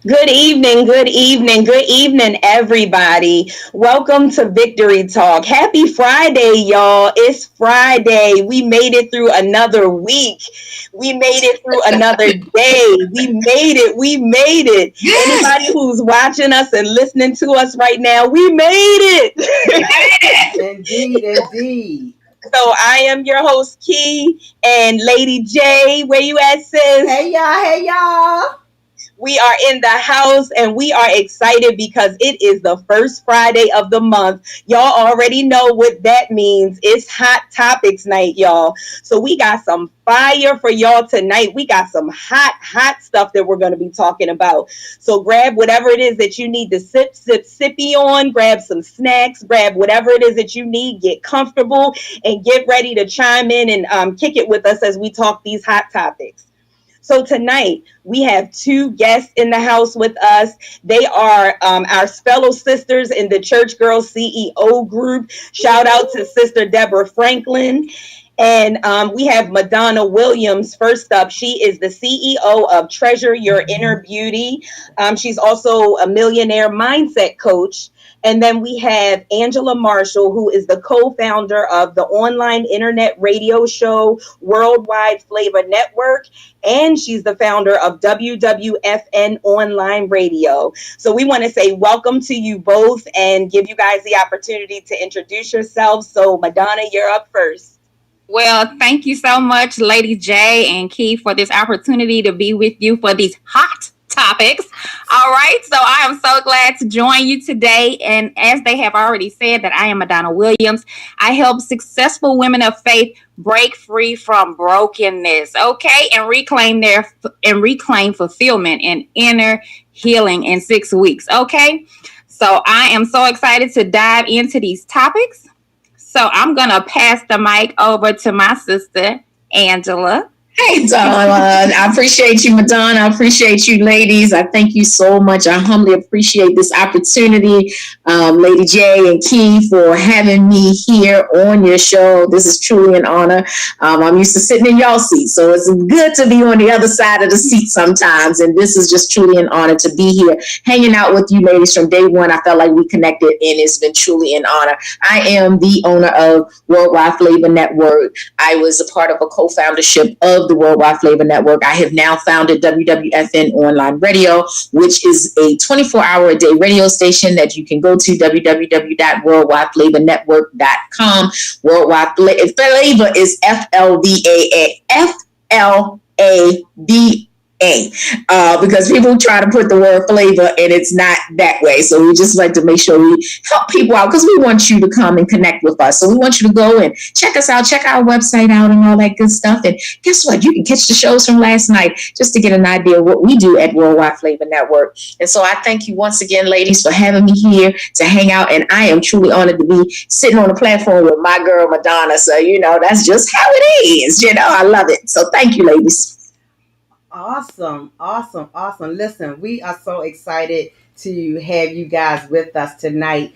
Good evening, everybody. Welcome to Victory Talk. Happy Friday, y'all. It's Friday. We made it through another week. We made it through another day. We made it. Yes. Anybody who's watching us and listening to us right now, we made it. Indeed. So I am your host, Key, and Lady J. Where you at, sis? Hey y'all. We are in the house and we are excited because it is the first Friday of the month. Y'all already know what that means. It's Hot Topics night, y'all. So we got some fire for y'all tonight. We got some hot stuff that we're going to be talking about. So grab whatever it is that you need to sippy on, grab some snacks, grab whatever it is that you need, get comfortable and get ready to chime in and kick it with us as we talk these hot topics. So tonight we have two guests in the house with us. They are our fellow sisters in the Church Girls CEO group. Shout out to Sister Deborah Franklin. And we have Madonna Williams first up. She is the CEO of Treasure Your Inner Beauty. She's also a millionaire mindset coach. And then we have Angela Marshall, who is the co-founder of the online internet radio show Worldwide Flavor Network. And she's the founder of WWFN Online Radio. So we want to say welcome to you both and give you guys the opportunity to introduce yourselves. So Madonna, you're up first. Well, thank you so much, Lady J and Key, for this opportunity to be with you for these hot topics. All right, so I am so glad to join you today. And as they have already said, that I am Madonna Williams. I help successful women of faith break free from brokenness, okay, and reclaim fulfillment and inner healing in 6 weeks, okay? So I am so excited to dive into these topics. So I'm going to pass the mic over to my sister, Angela. Hey, Donna. I appreciate you, Madonna. I appreciate you, ladies. I thank you so much. I humbly appreciate this opportunity, Lady J and Key, for having me here on your show. This is truly an honor. I'm used to sitting in y'all seats, so it's good to be on the other side of the seat sometimes. And this is just truly an honor to be here, hanging out with you ladies from day one. I felt like we connected, and it's been truly an honor. I am the owner of Worldwide Flavor Network. I was a part of a co-foundership of the Worldwide Flavor Network. I have now founded WWFN Online Radio, which is a 24-hour-a-day radio station that you can go to, www.worldwideflavornetwork.com. Worldwide Flavor is FLVA, because people try to put the word flavor and it's not that way. So we just like to make sure we help people out because we want you to come and connect with us. So we want you to go and check us out, check our website out and all that good stuff. And guess what? You can catch the shows from last night just to get an idea of what we do at Worldwide Flavor Network. And so I thank you once again, ladies, for having me here to hang out. And I am truly honored to be sitting on the platform with my girl, Madonna. So, that's just how it is. I love it. So thank you, ladies. Awesome. Listen, we are so excited to have you guys with us tonight.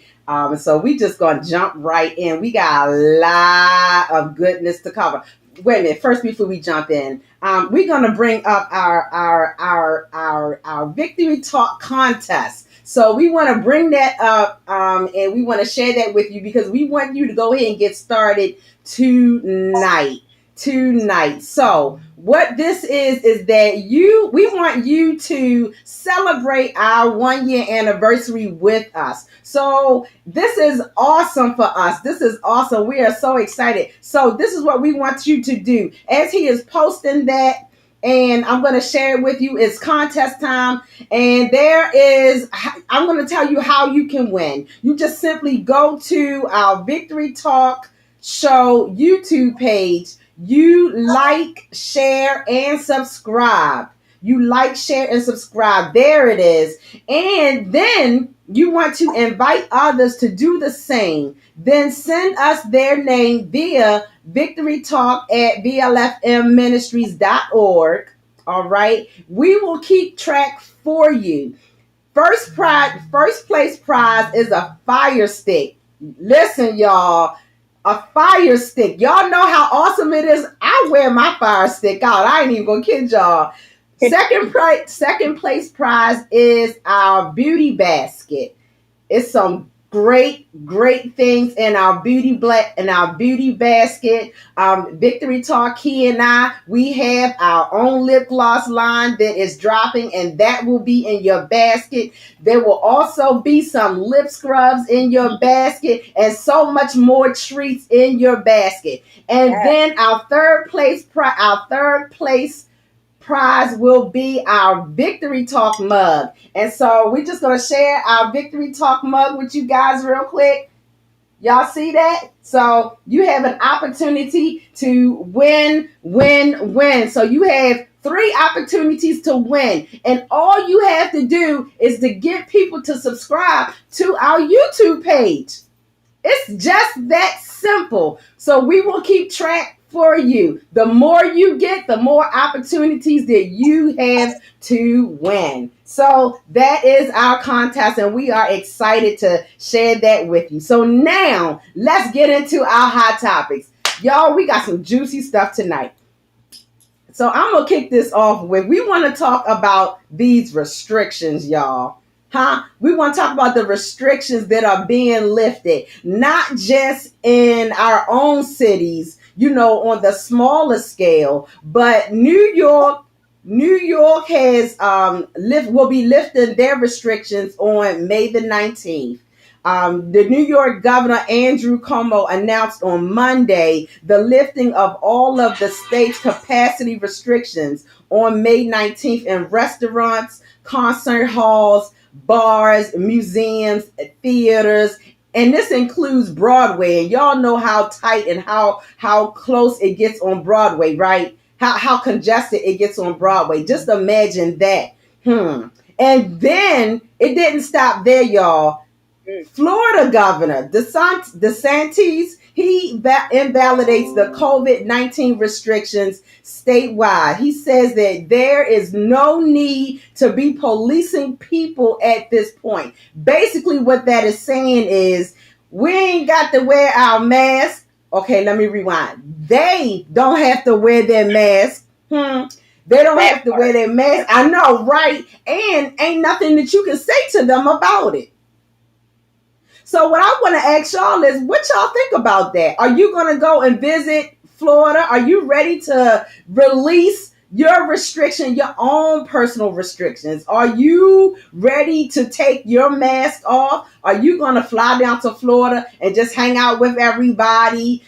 So we just gonna jump right in. We got a lot of goodness to cover. Wait a minute. First, before we jump in, we're gonna bring up our Victory Talk contest. So we want to bring that up, and we want to share that with you because we want you to go ahead and get started tonight. So what this is that we want you to celebrate our 1-year anniversary with us. So this is awesome for us. This is awesome. We are so excited. So this is what we want you to do. As he is posting that, and I'm going to share it with you, it's contest time. And I'm going to tell you how you can win. You just simply go to our Victory Talk Show YouTube page. You like, share, and subscribe. There it is. And then you want to invite others to do the same. Then send us their name via victorytalk@vlfmministries.org. All right. We will keep track for you. First place prize is a fire stick. Listen, y'all. a fire stick. Y'all know how awesome it is. I wear my fire stick out. I ain't even gonna kid y'all. Second place prize is our beauty basket. It's some great things in our beauty basket. Victory Talk Key and I, we have our own lip gloss line that is dropping, and that will be in your basket. There will also be some lip scrubs in your basket and so much more treats in your basket. And then our third place prize will be our Victory Talk mug. And so we're just going to share our Victory Talk mug with you guys real quick. Y'all see that? So you have an opportunity to win. So you have 3 opportunities to win. And all you have to do is to get people to subscribe to our YouTube page. It's just that simple. So we will keep track for you. The more you get, the more opportunities that you have to win. So that is our contest, and we are excited to share that with you. So now let's get into our hot topics. Y'all, we got some juicy stuff tonight. So I'm going to kick this off with, we want to talk about these restrictions, y'all. We want to talk about the restrictions that are being lifted, not just in our own cities, on the smaller scale, but New York has will be lifting their restrictions on May the 19th. The New York Governor Andrew Cuomo announced on Monday the lifting of all of the state's capacity restrictions on May 19th in restaurants, concert halls, bars, museums, theaters, and this includes Broadway. And y'all know how tight and how close it gets on Broadway, right? How congested it gets on Broadway. Just imagine that. And then it didn't stop there, y'all. Florida Governor DeSantis, he invalidates the COVID-19 restrictions statewide. He says that there is no need to be policing people at this point. Basically, what that is saying is we ain't got to wear our mask. Okay, let me rewind. They don't have to wear their mask. They don't have to wear their mask. I know, right? And ain't nothing that you can say to them about it. So what I want to ask y'all is, what y'all think about that? Are you going to go and visit Florida? Are you ready to release your restriction, your own personal restrictions? Are you ready to take your mask off? Are you going to fly down to Florida and just hang out with everybody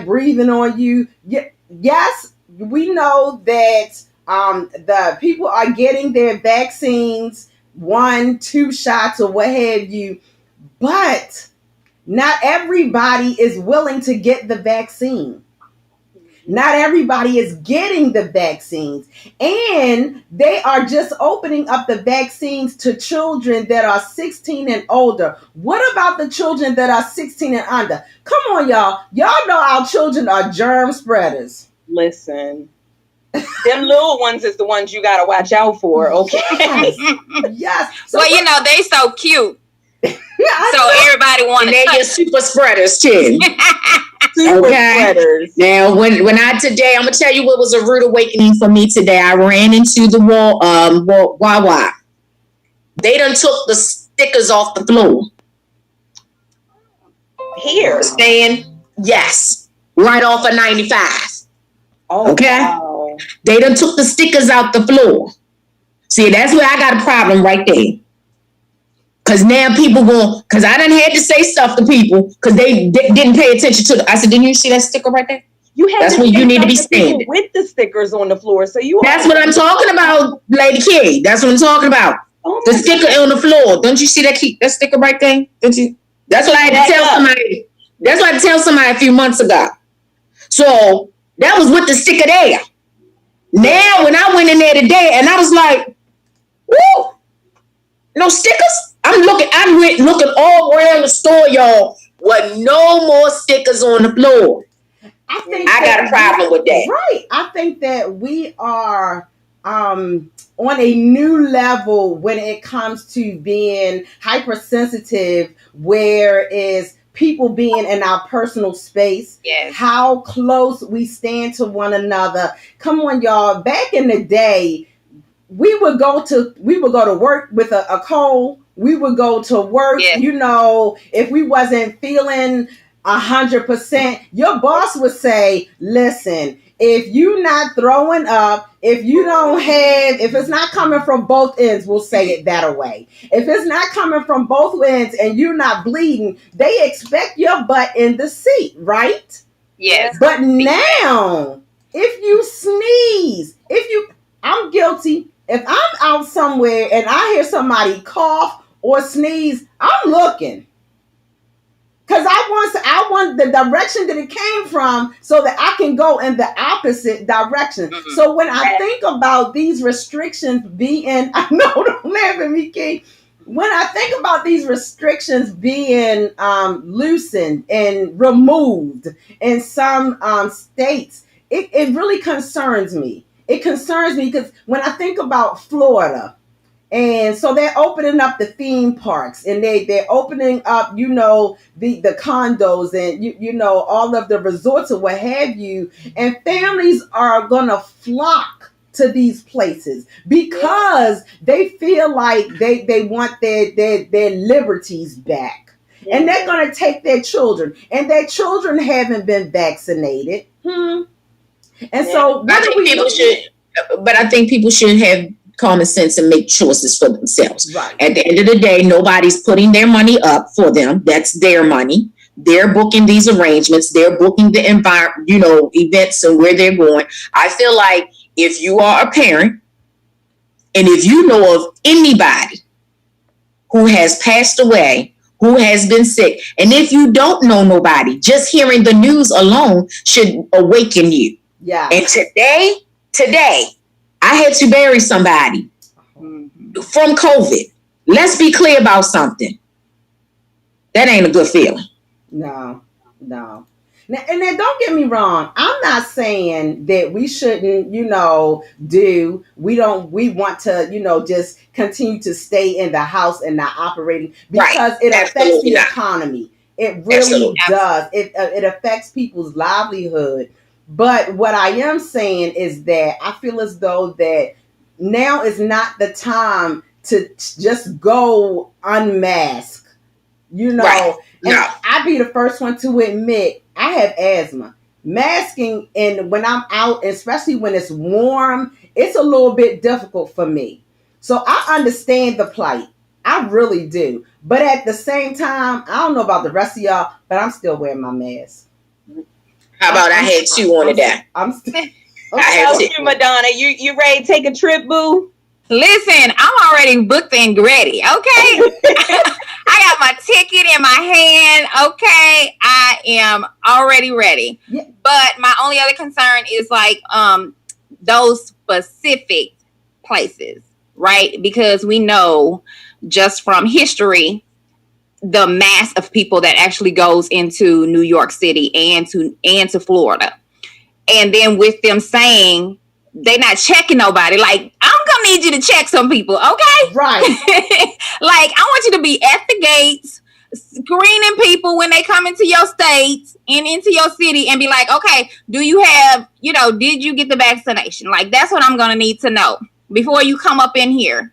breathing on you? Yes, we know that the people are getting their vaccines, 1, 2 shots or what have you. But not everybody is willing to get the vaccine. Not everybody is getting the vaccines. And they are just opening up the vaccines to children that are 16 and older. What about the children that are 16 and under? Come on, y'all. Y'all know our children are germ spreaders. Listen. Them little ones is the ones you got to watch out for, okay? Yes. So, well, they so cute. So everybody wanted. They're your super spreaders too. Super spreaders. Now, when I'm gonna tell you what was a rude awakening for me today. I ran into the Wawa. They done took the stickers off the floor. Here, saying yes, right off of 95. Oh, okay. Wow. They done took the stickers out the floor. See, that's where I got a problem right there. Because now people because I done had to say stuff to people because they didn't pay attention to I said, didn't you see that sticker right there? That's where you need to be standing. With the stickers on the floor. So That's what I'm talking about, Lady Key. That's what I'm talking about. Oh the sticker on the floor. Don't you see that sticker right there? Don't you? That's what I had to tell somebody. That's what I had to tell somebody a few months ago. So that was with the sticker there. Now, when I went in there today and I was like, woo, no stickers? I went looking all around the store, y'all, with no more stickers on the floor. I got a problem with that. Right. I think that we are on a new level when it comes to being hypersensitive, whereas people being in our personal space, Yes. how close we stand to one another. Come on, y'all. Back in the day, we would go to work with a cold. We would go to work, Yes. if we wasn't feeling 100%, your boss would say, listen, if you not throwing up, if it's not coming from both ends, we'll say it that way. If it's not coming from both ends and you're not bleeding, they expect your butt in the seat, right? Yes. But now, if you sneeze, I'm guilty. If I'm out somewhere and I hear somebody cough or sneeze, I'm looking. Because I want the direction that it came from so that I can go in the opposite direction. Mhm. So when I think about these restrictions being, I know, don't laugh at me, King. When I think about these restrictions being loosened and removed in some states, it really concerns me. It concerns me because when I think about Florida, and so they're opening up the theme parks and they're opening up, the condos and, all of the resorts or what have you. And families are going to flock to these places because they feel like they want their liberties back. And they're going to take their children, and their children haven't been vaccinated. And so I think people should have common sense and make choices for themselves. Right. At the end of the day, nobody's putting their money up for them. That's their money. They're booking these arrangements. They're booking the environment, events and where they're going. I feel like if you are a parent and if you know of anybody who has passed away, who has been sick, and if you don't know nobody, just hearing the news alone should awaken you. Yeah. And today, I had to bury somebody from COVID. Let's be clear about something. That ain't a good feeling. No. Now, and then don't get me wrong. I'm not saying that we shouldn't, we want to, just continue to stay in the house and not operating because it affects the economy. It really does. It affects people's livelihood. But what I am saying is that I feel as though that now is not the time to just go unmask, Right. And I'd be the first one to admit I have asthma. Masking, and when I'm out, especially when it's warm, it's a little bit difficult for me. So I understand the plight. I really do. But at the same time, I don't know about the rest of y'all, but I'm still wearing my mask. How about I had two on today? I'm still. I had two. Madonna, you ready to take a trip, boo? Listen, I'm already booked and ready. Okay. I got my ticket in my hand. Okay. I am already ready. Yeah. But my only other concern is like those specific places, right? Because we know just from history the mass of people that actually goes into New York City and to Florida. And then with them saying they're not checking nobody, like, I'm gonna need you to check some people, okay? Right. Like, I want you to be at the gates, screening people when they come into your state and into your city and be like, okay, do you have, did you get the vaccination? Like, that's what I'm gonna need to know before you come up in here.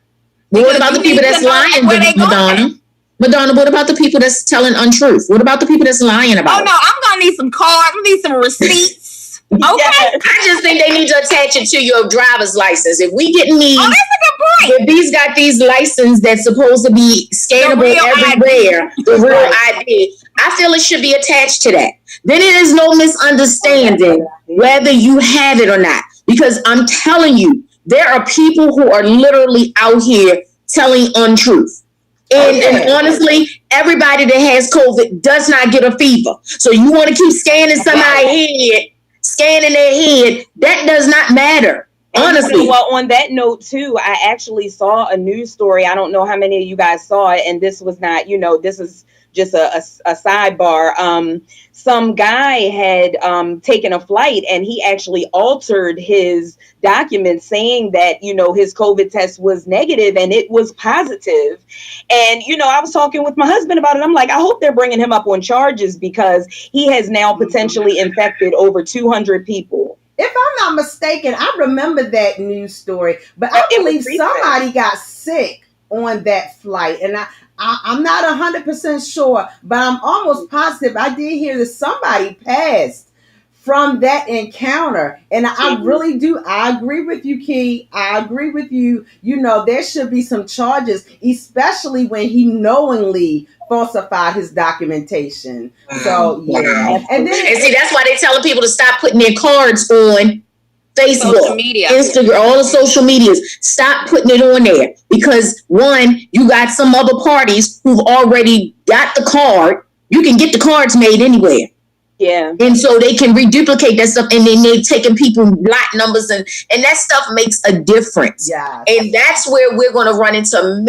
Well, what about the people that's lying, Madonna? Madonna, what about the people that's telling untruth? What about the people that's lying about it? Oh, no, I'm going to need some cards. I'm going to need some receipts. Okay? Yes. I just think they need to attach it to your driver's license. If we getting these, that's a good point. If these got these licenses that's supposed to be scannable everywhere, the real ID, I feel it should be attached to that. Then it is no misunderstanding whether you have it or not. Because I'm telling you, there are people who are literally out here telling untruth. And honestly, everybody that has COVID does not get a fever. So you want to keep scanning somebody's head, scanning their head. That does not matter. Honestly. You know what, on that note too, I actually saw a news story. I don't know how many of you guys saw it, and this was not, this is just a sidebar. Some guy had taken a flight, and he actually altered his documents saying that, his COVID test was negative and it was positive. And, I was talking with my husband about it. I'm like, I hope they're bringing him up on charges, because he has now potentially infected over 200 people. If I'm not mistaken, I remember that news story, but I believe somebody got sick on that flight, and I'm not 100% sure, but I'm almost positive I did hear that somebody passed from that encounter. And I really do. I agree with you, Key. I agree with you. There should be some charges, especially when he knowingly falsified his documentation. So yeah. And see, that's why they're telling people to stop putting their cards on Facebook, social media, Instagram, all the social medias. Stop putting it on there, because one, you got some other parties who've already got the card. You can get the cards made anywhere. Yeah. And so they can reduplicate that stuff, and then they're taking people lot numbers, and that stuff makes a difference. Yeah. And that's where we're going to run into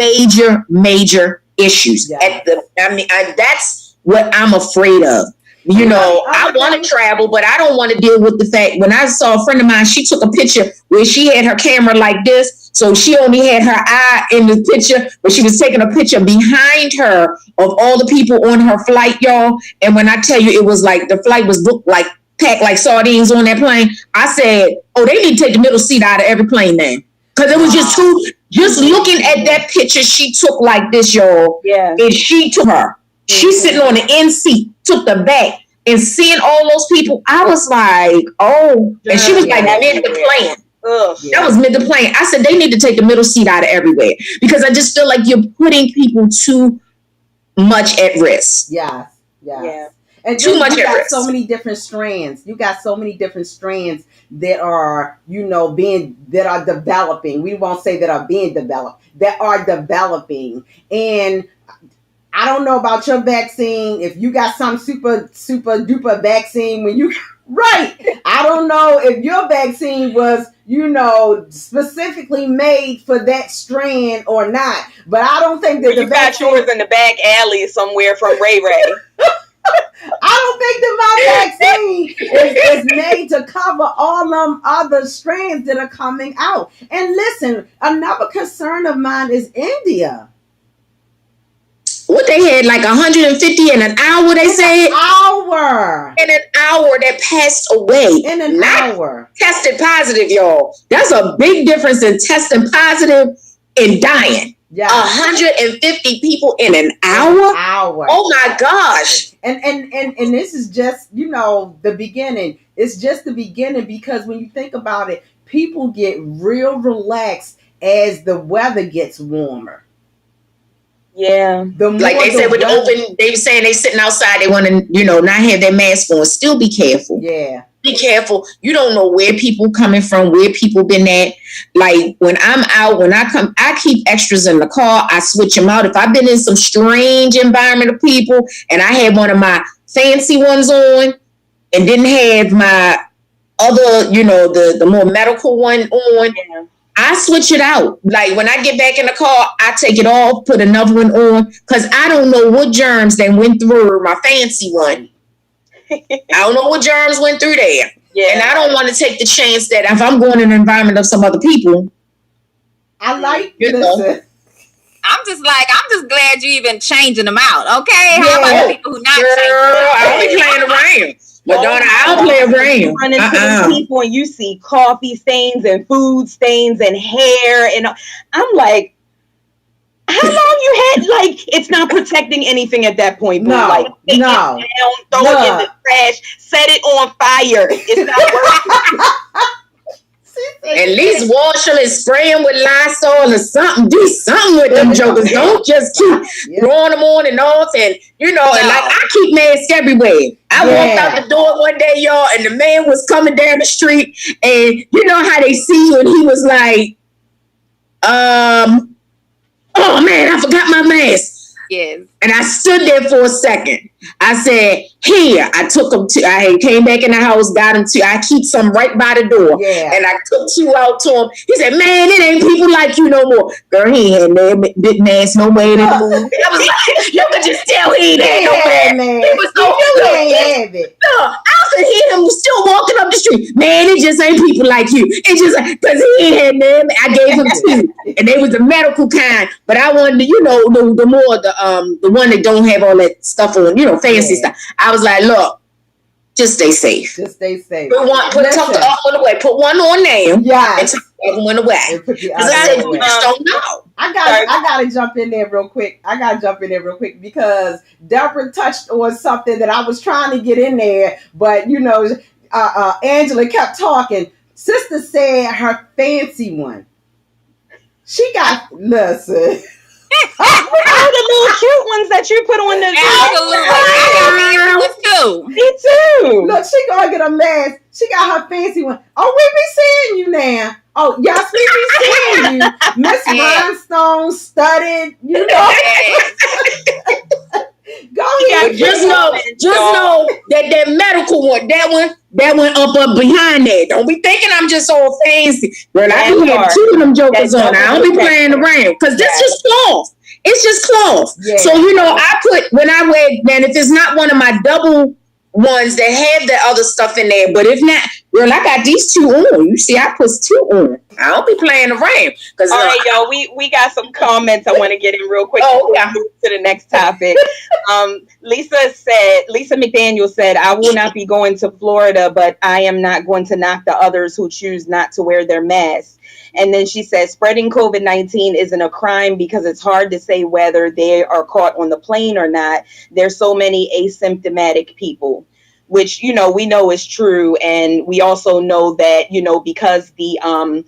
major issues. Yeah. That's what I'm afraid of. I want to travel, but I don't want to deal with the fact, when I saw a friend of mine, she took a picture where she had her camera like this. So she only had her eye in the picture, but she was taking a picture behind her of all the people on her flight, y'all. And when I tell you, it was like the flight was booked, like packed like sardines on that plane. I said, oh, they need to take the middle seat out of every plane then. Because it was just looking at that picture she took like this, y'all. Yeah. And she took her. She's sitting on the end seat, took the back, and seeing all those people, I was like, oh. And she was like mid the plane. That was mid the plane. I said, they need to take the middle seat out of everywhere, because I just feel like you're putting people too much at risk. Yeah. And too much at risk. So many different strands. You got so many different strands that are, that are developing. We won't say that are being developed, that are developing. And I don't know about your vaccine. If you got some super duper vaccine when you right. I don't know if your vaccine was, specifically made for that strand or not. But I don't think that you got yours in the back alley somewhere from Ray Ray. I don't think that my vaccine is made to cover all them other strands that are coming out. And listen, another concern of mine is India. What they had, like 150 in an hour, they said? In an hour that passed away. In an hour. Tested positive, y'all. That's a big difference in testing positive and dying. Yeah. 150 people in an hour? Oh my gosh. And this is just, the beginning. It's just the beginning, because when you think about it, people get real relaxed as the weather gets warmer. Yeah. Like they said with the open, they were saying they sitting outside, they want to, not have their mask on. Still be careful. Yeah. Be careful. You don't know where people coming from, where people been at. Like when I'm out, when I come, I keep extras in the car. I switch them out. If I've been in some strange environment of people and I had one of my fancy ones on and didn't have my other, the more medical one on, I switch it out. Like when I get back in the car, I take it off, put another one on, because I don't know what germs they went through my fancy one. I don't know what germs went through there. Yeah. And I don't want to take the chance that if I'm going in an environment of some other people. I like I'm just glad you even changing them out. Okay. How about the people who not changing them? I only playing around. Madonna, I don't play around. You run into these people and you see coffee stains and food stains and hair, and I'm like, how long you had? Like, it's not protecting anything at that point. No, like, take it down, throw it in the trash, set it on fire. It's not working. At least wash them and spray them with Lysol or something. Do something with them jokers. Don't just keep throwing them on and off. And, and like I keep masks everywhere. I walked out the door one day, y'all, and the man was coming down the street. And you know how they see you. And he was like, oh, man, I forgot my mask. Yes. And I stood there for a second. I said, here. I took them to, I came back in the house, got them to, I keep some right by the door. Yeah. And I took 2 out to him. He said, man, it ain't people like you no more. Girl, he ain't had no big man's no way anymore. I was like, you could just tell he ain't had no man. He was so you ain't have it. No, I could hear him still walking up the street. Man, it just ain't people like you. It just, because he ain't had none. I gave him 2. And they was the medical kind. But I wanted, the more, the one that don't have all that stuff on, fancy stuff. I was like, look, just stay safe. Just stay safe. Tuck the other one away. Put one on there. Yeah. And tuck the other one away. Because I said, you just don't know. I gotta jump in there real quick. Because Deborah touched on something that I was trying to get in there, but Angela kept talking. Sister said her fancy one. She got, listen. Oh, the little cute ones that you put on the. Absolutely. I got me Me too. Look, she gonna get a mask. She got her fancy one. Oh, we be seeing you now. Oh, yes, we be seeing you. Miss Rhinestone studded, Go ahead. Just know that medical one, that one up behind there. Don't be thinking I'm just all fancy. Girl, I do have 2 of them jokers on. I don't be playing around. Because this just cloth. It's just cloth. Yeah. So, I put, when I wear, man, if it's not one of my double ones that have the other stuff in there, but if not, girl, I got these 2 on. You see, I put 2 on. I don't be playing around. All right, y'all, we got some comments I want to get in real quick before we move to the next topic. Lisa McDaniel said, I will not be going to Florida, but I am not going to knock the others who choose not to wear their masks. And then she says, spreading COVID-19 isn't a crime because it's hard to say whether they are caught on the plane or not. There's so many asymptomatic people, which, we know is true. And we also know that, because the, I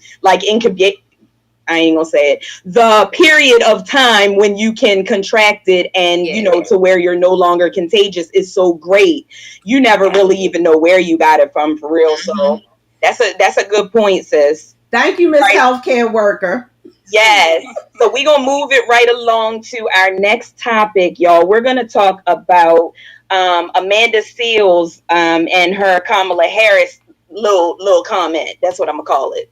ain't gonna say it, the period of time when you can contract it and, to where you're no longer contagious is so great. You never really even know where you got it from for real. So that's a good point, sis. Thank you, Miss Healthcare Worker. Yes. So we're going to move it right along to our next topic, y'all. We're going to talk about Amanda Seales and her Kamala Harris little comment. That's what I'm going to call it.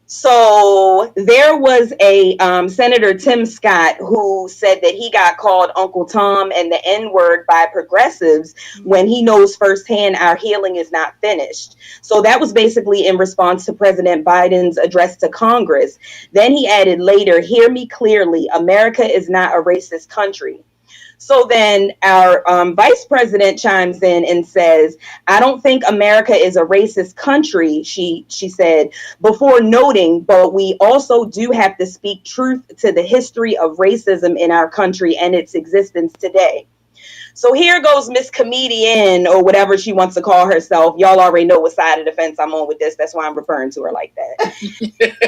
So there was a Senator Tim Scott who said that he got called Uncle Tom and the N-word by progressives when he knows firsthand our healing is not finished. So that was basically in response to President Biden's address to Congress. Then he added later, hear me clearly, America is not a racist country. So then our vice president chimes in and says, I don't think America is a racist country, she said, before noting, but we also do have to speak truth to the history of racism in our country and its existence today. So here goes Miss Comedian, or whatever she wants to call herself. Y'all already know what side of the fence I'm on with this. That's why I'm referring to her like that.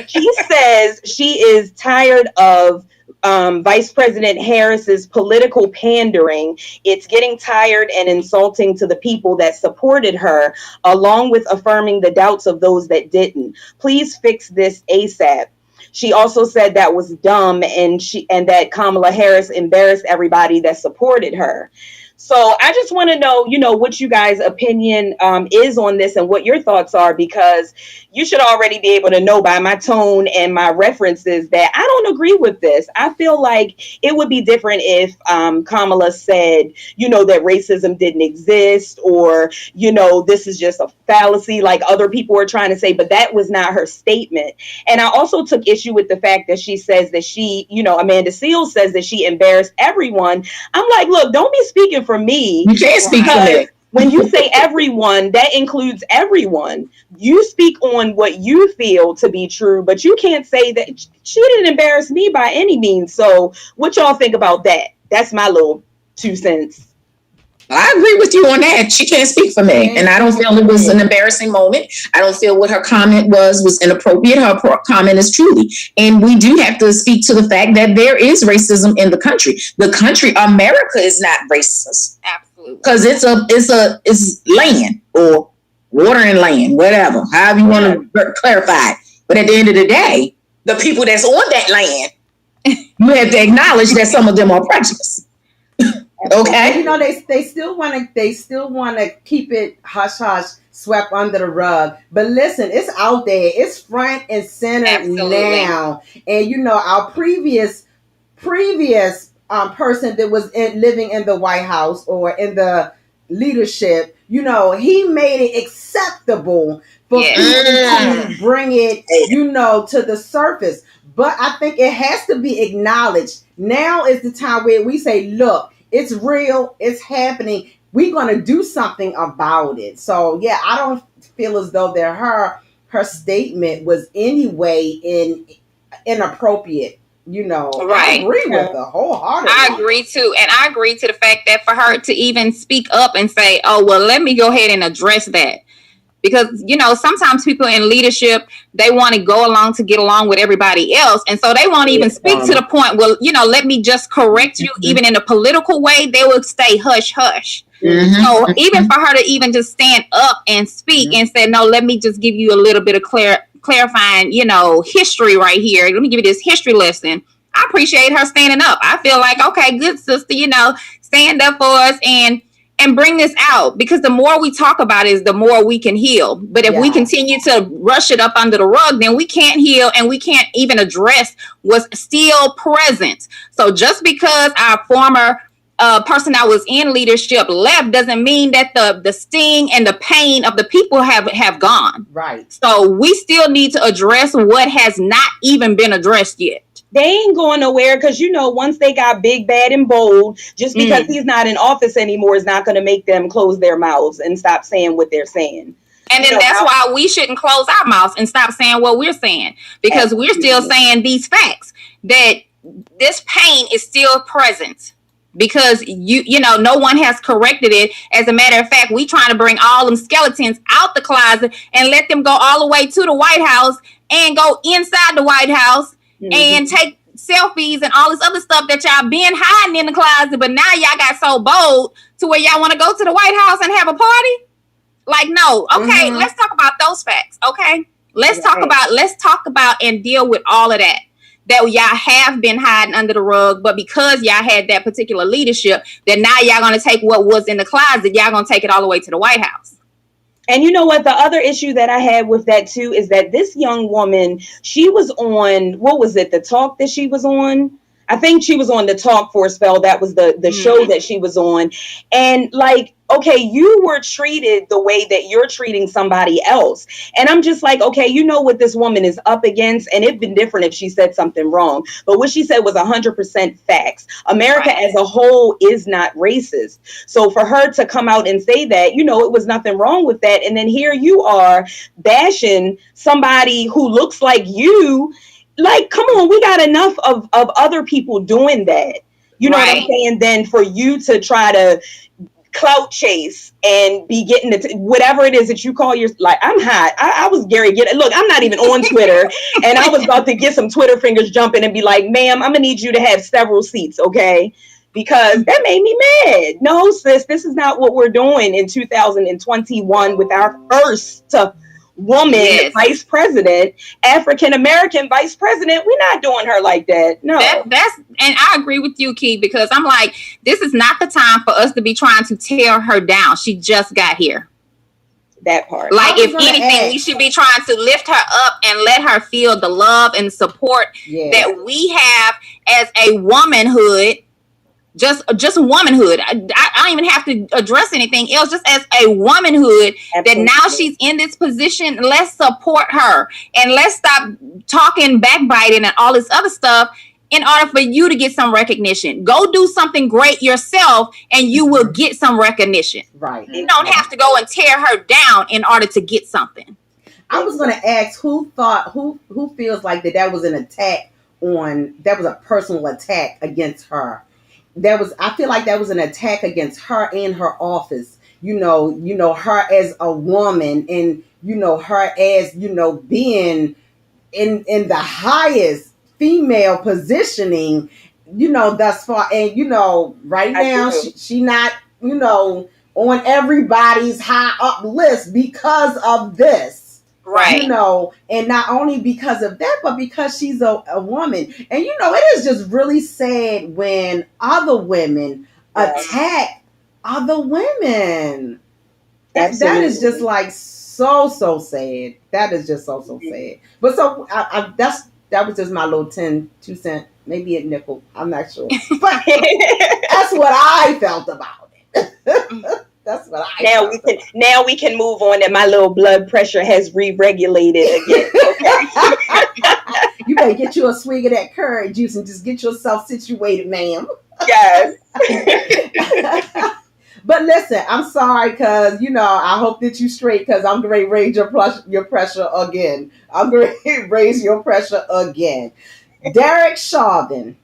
She says she is tired of Vice President Harris's political pandering. It's getting tired and insulting to the people that supported her, along with affirming the doubts of those that didn't. Please fix this ASAP. She also said that was dumb and that Kamala Harris embarrassed everybody that supported her. So I just want to know, what you guys' opinion is on this and what your thoughts are, because you should already be able to know by my tone and my references that I don't agree with this. I feel like it would be different if Kamala said, that racism didn't exist, or, this is just a fallacy like other people are trying to say, but that was not her statement. And I also took issue with the fact that she says that she, Amanda Seales says that she embarrassed everyone. I'm like, look, don't be speaking for me. You can't speak for me. When you say everyone, that includes everyone. You speak on what you feel to be true, but you can't say that she didn't embarrass me by any means. So what y'all think about that? That's my little 2 cents. I agree with you on that. She can't speak for me. And I don't feel it was an embarrassing moment. I don't feel what her comment was inappropriate. Her comment is truly. And we do have to speak to the fact that there is racism in the country. The country, America, is not racist. Absolutely. Because it's land or water and land, whatever, however you want to clarify it. But at the end of the day, the people that's on that land, you have to acknowledge that some of them are prejudiced. Okay. You know, they still want to keep it hush hush, swept under the rug. But listen, it's out there. It's front and center Absolutely. now. And you know, our previous person that was living in the White House or in the leadership, you know, he made it acceptable for Yes. people to bring it, you know, to the surface. But I think it has to be acknowledged. Now is the time where we say, look, it's real, it's happening. We're gonna do something about it. So yeah, I don't feel as though that her statement was anyway inappropriate. You know, I Right. agree with her wholeheartedly. I agree too. And I agree to the fact that for her to even speak up and say, oh, well, let me go ahead and address that. Because, you know, sometimes people in leadership, they want to go along to get along with everybody else. And so they won't even speak to the point, well, you know, let me just correct you. Even in a political way, they will stay hush, hush. Mhm. So even for her to even just stand up and speak and say, no, let me just give you a little bit of clarifying, you know, history right here. Let me give you this history lesson. I appreciate her standing up. I feel like, okay, good sister, you know, stand up for us and bring this out, because the more we talk about it, is the more we can heal. But if we continue to rush it up under the rug, then we can't heal and we can't even address what's still present. So just because our former person that was in leadership left doesn't mean that the sting and the pain of the people have gone. Right. So we still need to address what has not even been addressed yet. They ain't going nowhere, because, you know, once they got big, bad, and bold, just because he's not in office anymore is not going to make them close their mouths and stop saying what they're saying. And then that's why we shouldn't close our mouths and stop saying what we're saying, because we're still saying these facts, that this pain is still present, because you know, no one has corrected it. As a matter of fact, we trying to bring all them skeletons out the closet and let them go all the way to the White House and go inside the White House and take selfies and all this other stuff that y'all been hiding in the closet, but now y'all got so bold to where y'all want to go to the White House and have a party. Like, no, okay, let's talk about those facts. Okay, let's talk about and deal with all of that y'all have been hiding under the rug, but because y'all had that particular leadership, that now y'all gonna take what was in the closet, y'all gonna take it all the way to the White House. And you know what? The other issue that I had with that too is that this young woman, she was on, what was it? The talk that she was on? I think she was on the talk for a spell. That was the show that she was on. And like, okay, you were treated the way that you're treating somebody else. And I'm just like, okay, you know what this woman is up against. And it'd been different if she said something wrong. But what she said was 100% facts. America as a whole is not racist. So for her to come out and say that, you know, it was nothing wrong with that. And then here you are bashing somebody who looks like you. Like, come on, we got enough of other people doing that. You know what I'm saying? Then for you to try to clout chase and be getting whatever it is that you call your, like, I'm hot. I was Gary look, I'm not even on Twitter, and I was about to get some Twitter fingers jumping and be like, ma'am, I'm gonna need you to have several seats, okay? Because that made me mad. No, sis, this is not what we're doing in 2021 with our first woman vice president, African American vice president. We're not doing her like that. No, that's and I agree with you, Key, because I'm like, this is not the time for us to be trying to tear her down. She just got here. That part. Like, if anything, we should be trying to lift her up and let her feel the love and support that we have as a womanhood. Just womanhood. I don't even have to address anything else. Just as a womanhood, that now she's in this position, let's support her and let's stop talking backbiting and all this other stuff in order for you to get some recognition. Go do something great yourself and you will get some recognition. Right. You don't have to go and tear her down in order to get something. I was going to ask who feels like that was an attack that was a personal attack against her. I feel like that was an attack against her and her office. You know, her as a woman, and, you know, her as, you know, being in the highest female positioning, you know, thus far. And, you know, right now she not, you know, on everybody's high up list because of this. Right. You know, and not only because of that, but because she's a woman. And, you know, it is just really sad when other women attack other women. That is Absolutely. just like so sad. That is just so sad. But so that was just my little 2 cent, maybe a nickel. I'm not sure. But that's what I felt about it. That's what I now we can move on, and my little blood pressure has re-regulated again. You better get you a swig of that curry juice and just get yourself situated, ma'am. Yes. But listen, I'm sorry because, I hope that you straight because I'm going to raise your pressure again. I'm going to raise your pressure again. Derek Chauvin.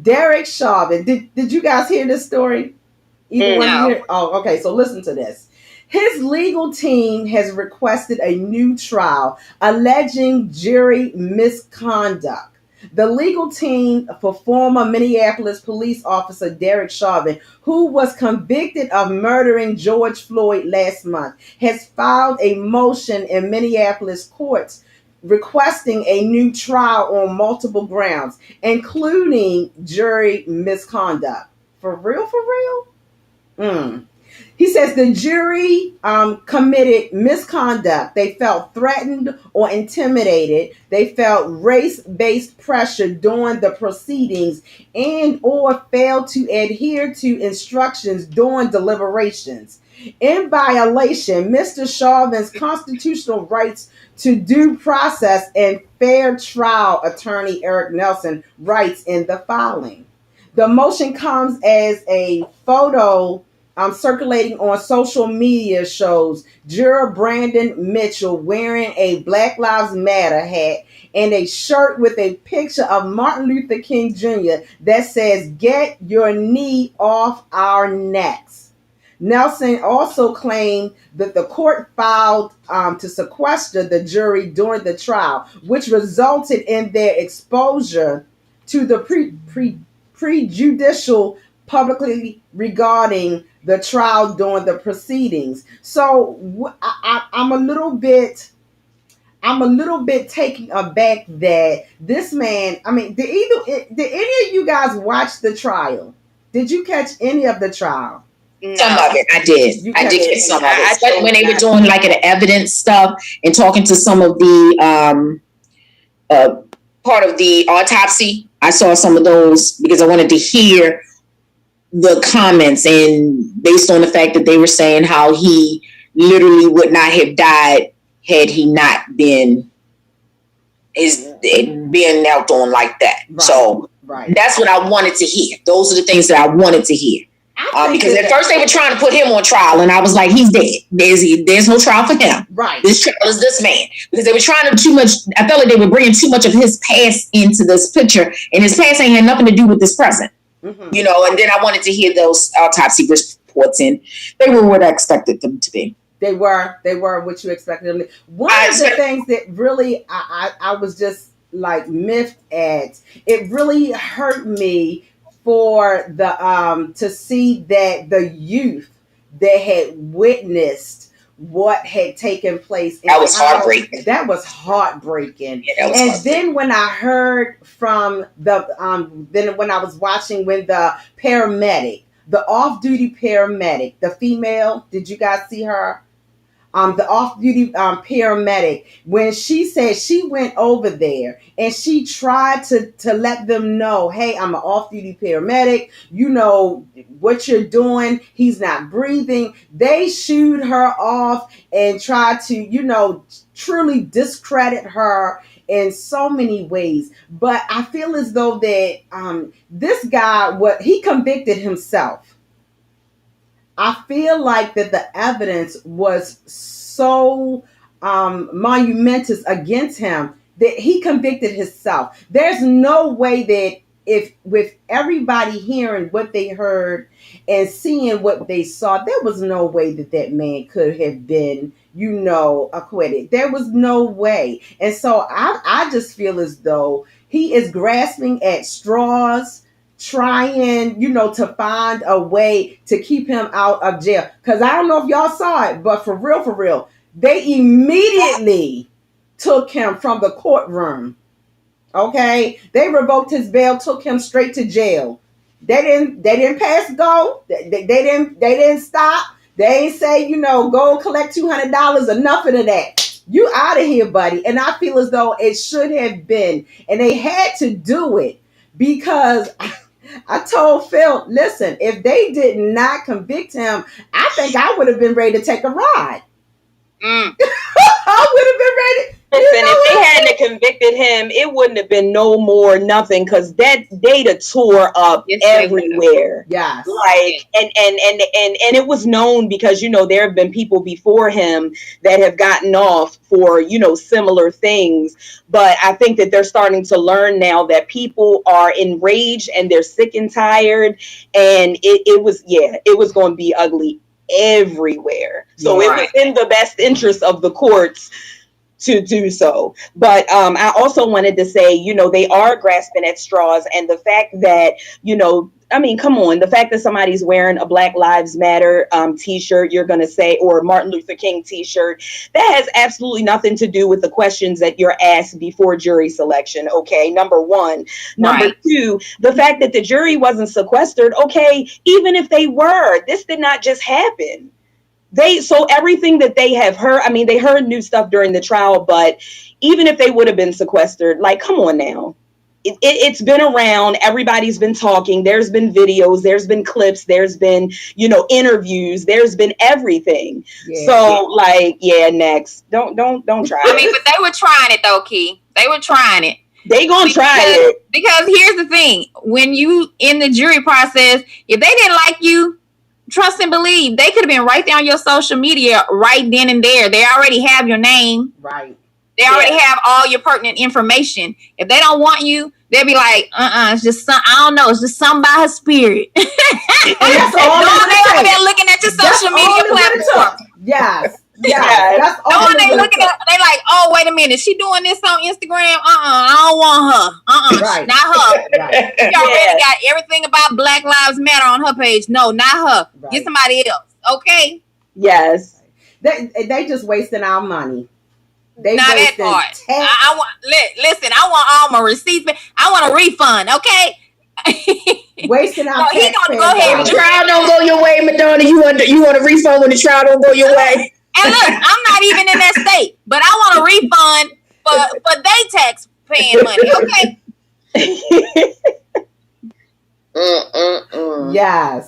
Did you guys hear this story? Either one of you? Oh, okay. So listen to this. His legal team has requested a new trial alleging jury misconduct. The legal team for former Minneapolis police officer Derek Chauvin, who was convicted of murdering George Floyd last month, has filed a motion in Minneapolis courts requesting a new trial on multiple grounds, including jury misconduct. For real? He says the jury committed misconduct. They felt threatened or intimidated. They felt race-based pressure during the proceedings and or failed to adhere to instructions during deliberations. In violation, Mr. Chauvin's constitutional rights to due process and fair trial, attorney Eric Nelson writes in the filing. The motion comes as a photo circulating on social media shows juror Brandon Mitchell wearing a Black Lives Matter hat and a shirt with a picture of Martin Luther King Jr. that says, "Get your knee off our necks." Nelson also claimed that the court filed to sequester the jury during the trial, which resulted in their exposure to the prejudicial publicly regarding the trial during the proceedings. So I'm a little bit taken aback that this man. I mean, did any of you guys watch the trial? Did you catch any of the trial? No. Some of it I did. I did get some of it. Especially when they were doing like an evidence stuff and talking to some of the part of the autopsy. I saw some of those because I wanted to hear the comments, and based on the fact that they were saying how he literally would not have died had he not been being knelt on like that. Right. So that's what I wanted to hear. Those are the things that I wanted to hear. Because at first they were trying to put him on trial, and I was like, he's dead. There's no trial for him. Right. This trial is this man. Because they were trying to too much. I felt like they were bringing too much of his past into this picture, and his past ain't had nothing to do with this present. Mm-hmm. And then I wanted to hear those autopsy reports, and they were what I expected them to be. They were what you expected them to be. One of the things that really I was just like miffed at, it really hurt me for the to see that the youth that had witnessed what had taken place. That was heartbreaking. That was heartbreaking. Yeah, that was heartbreaking. Then when I heard from then when I was watching when the paramedic, the off-duty paramedic, the female, did you guys see her? The off-duty paramedic, when she said she went over there and she tried to let them know, hey, I'm an off-duty paramedic. You know what you're doing. He's not breathing. They shooed her off and tried to, truly discredit her in so many ways. But I feel as though that this guy, he convicted himself. I feel like that the evidence was so monumentous against him that he convicted himself. There's no way that if with everybody hearing what they heard and seeing what they saw, there was no way that man could have been, acquitted. There was no way. And so I just feel as though he is grasping at straws, trying, to find a way to keep him out of jail. Because I don't know if y'all saw it, but for real, they immediately took him from the courtroom. Okay? They revoked his bail, took him straight to jail. They didn't pass go. They didn't stop. They ain't say, go collect $200. Enough of that. You out of here, buddy. And I feel as though it should have been, and they had to do it because I told Phil, listen, if they did not convict him, I think I would have been ready to take a ride. I would have been ready. Listen, if they hadn't convicted him, it wouldn't have been no more nothing because that data tore up everywhere. Yes. Like and it was known because there have been people before him that have gotten off for similar things. But I think that they're starting to learn now that people are enraged and they're sick and tired, and it was going to be ugly everywhere. So it was in the best interest of the courts to do so. But I also wanted to say, they are grasping at straws, and the fact that, come on, the fact that somebody's wearing a Black Lives Matter t-shirt, you're going to say, or Martin Luther King t-shirt, that has absolutely nothing to do with the questions that you're asked before jury selection. Okay. Number one. Number two, the fact that the jury wasn't sequestered. Okay. Even if they were, this did not just happen. So everything that they have heard, they heard new stuff during the trial, but even if they would have been sequestered, like, come on now. It's been around. Everybody's been talking. There's been videos. There's been clips. There's been, interviews. There's been everything. Yeah. So next. Don't try it. But they were trying it though, Key. They were trying it. They gonna try it. Because here's the thing. When you in the jury process, if they didn't like you, trust and believe, they could have been right there on your social media right then and there. They already have your name. Right. They already have all your pertinent information. If they don't want you, they'll be like, it's just I don't know, it's just something by her spirit. That's all they're looking at your social media platform. Yes. Yeah, that's all. They looking at. They like, oh, wait a minute, she doing this on Instagram? I don't want her. Right. Not her. Right. She already got everything about Black Lives Matter on her page. No, not her. Right. Get somebody else. Okay. Yes. They just wasting our money. They not that part. I want. Listen, I want all my receipts. I want a refund. Okay. Wasting our. So he gonna go ahead. The trial don't go your way, Madonna. You want a refund when the trial don't go your way. And look, I'm not even in that state, but I want a refund for they tax paying money. Okay. Yes.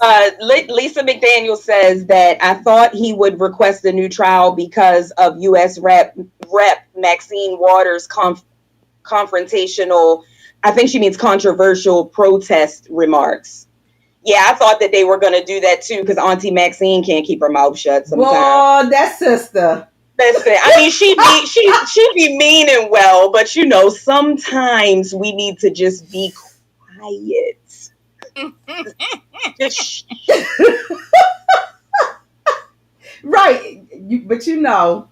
Lisa McDaniel says that I thought he would request a new trial because of U.S. Rep Maxine Waters' confrontational, I think she means controversial protest remarks. Yeah, I thought that they were going to do that too because Auntie Maxine can't keep her mouth shut sometimes. Well, that sister. Listen, she be mean and well, but sometimes we need to just be quiet. Right, but you know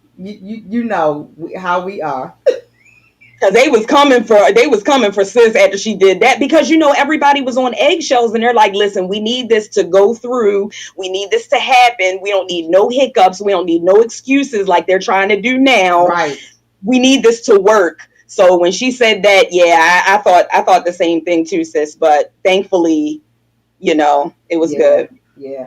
how we are. Because they was coming for sis after she did that because everybody was on eggshells and they're like, listen, we need this to go through. We need this to happen. We don't need no hiccups. We don't need no excuses like they're trying to do now. Right. We need this to work. So when she said that, I thought the same thing too, sis. But thankfully, it was good. Yeah.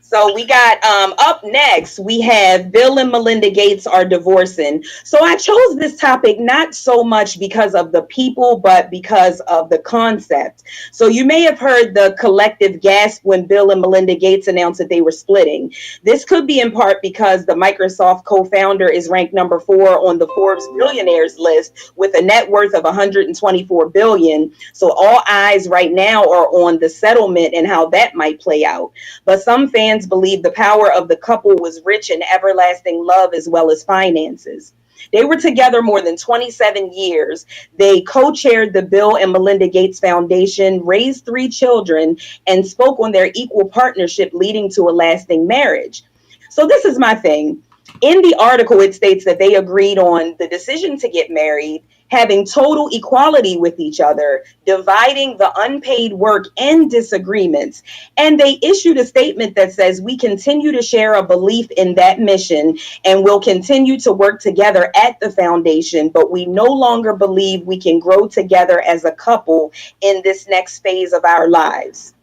So we got up next, we have Bill and Melinda Gates are divorcing. So I chose this topic not so much because of the people, but because of the concept. So you may have heard the collective gasp when Bill and Melinda Gates announced that they were splitting. This could be in part because the Microsoft co-founder is ranked number 4 on the Forbes billionaires list with a net worth of $124 billion. So all eyes right now are on the settlement and how that might play out. But some fans believe the power of the couple was rich in everlasting love as well as finances. They were together more than 27 years. They co-chaired the Bill and Melinda Gates Foundation, raised 3 children, and spoke on their equal partnership leading to a lasting marriage. So this is my thing. In the article, it states that they agreed on the decision to get married having total equality with each other, dividing the unpaid work and disagreements. And they issued a statement that says, we continue to share a belief in that mission and will continue to work together at the foundation, but we no longer believe we can grow together as a couple in this next phase of our lives.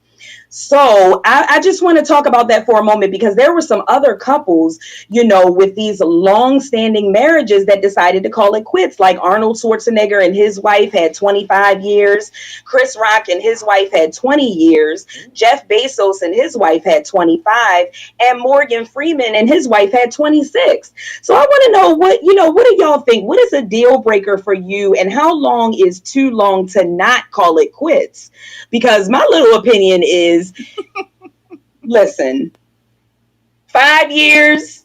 So I just want to talk about that for a moment, because there were some other couples, with these long-standing marriages that decided to call it quits, like Arnold Schwarzenegger and his wife had 25 years, Chris Rock and his wife had 20 years, Jeff Bezos and his wife had 25, and Morgan Freeman and his wife had 26. So I want to know what do y'all think? What is a deal breaker for you, and how long is too long to not call it quits? Because my little opinion is, listen, 5 years.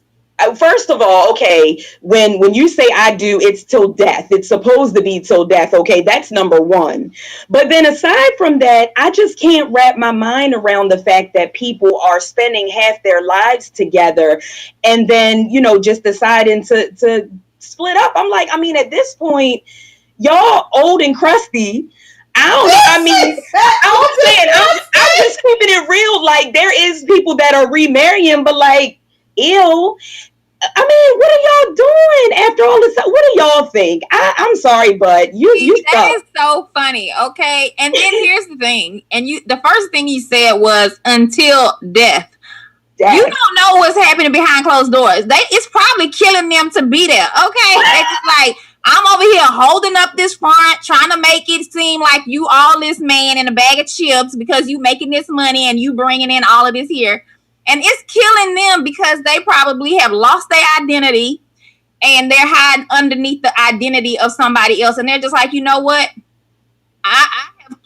First of all, okay, when you say I do, it's till death. It's supposed to be till death. Okay, that's number one. But then aside from that, I just can't wrap my mind around the fact that people are spending half their lives together and then, just deciding to split up. I'm like, at this point, y'all old and crusty. I'm just keeping it real. Like, there is people that are remarrying, but like, ew. What are y'all doing after all this? What do y'all think? I'm sorry, but you that is so funny. Okay. And then here's the thing. And the first thing you said was until death. You don't know what's happening behind closed doors. It's probably killing them to be there. Okay. It's like, I'm over here holding up this front, trying to make it seem like you all this man in a bag of chips because you making this money and you bringing in all of this here. And it's killing them because they probably have lost their identity and they're hiding underneath the identity of somebody else. And they're just like, you know what? I have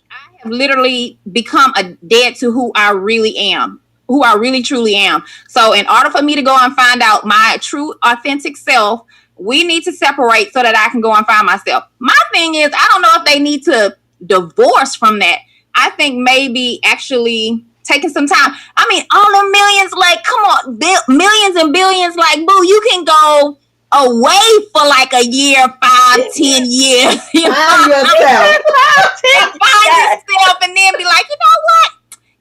literally become dead to who I really am, who I really truly am. So in order for me to go and find out my true authentic self, we need to separate so that I can go and find myself. My thing is, I don't know if they need to divorce from that. I think maybe actually taking some time. All the millions, like, come on, millions and billions, like, boo, you can go away for like a year, 5, 10 years. Find yourself. Find yourself and then be like, you know what?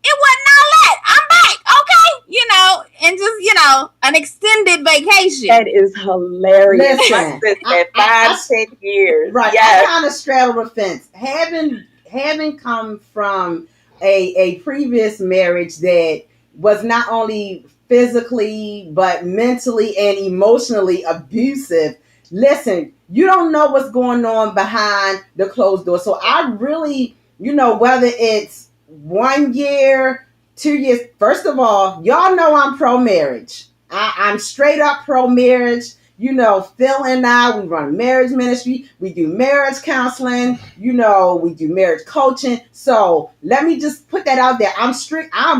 It wasn't all that. I'm back. Okay. And just, an extended vacation. That is hilarious. Listen, my 5, 10 years. Right. Yes. I kind of straddle the fence. Having come from a previous marriage that was not only physically, but mentally and emotionally abusive. Listen, you don't know what's going on behind the closed door. So I really, whether it's 1 year, 2 years. First of all, y'all know I'm pro-marriage. I'm straight up pro-marriage. Phil and I, we run a marriage ministry. We do marriage counseling. We do marriage coaching. So let me just put that out there. I'm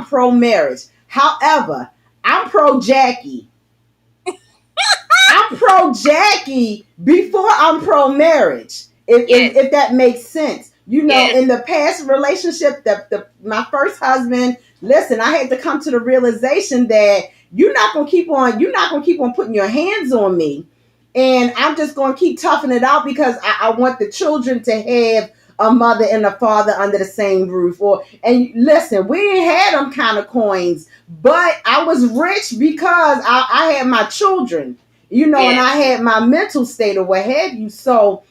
pro-marriage. However, I'm pro-Jackie. I'm pro-Jackie before I'm pro-marriage. If that makes sense. In the past relationship, my first husband, listen, I had to come to the realization that you're not gonna keep on putting your hands on me, and I'm just gonna keep toughing it out because I want the children to have a mother and a father under the same roof. And listen, we ain't had them kind of coins, but I was rich because I had my children, and I had my mental state or what have you. So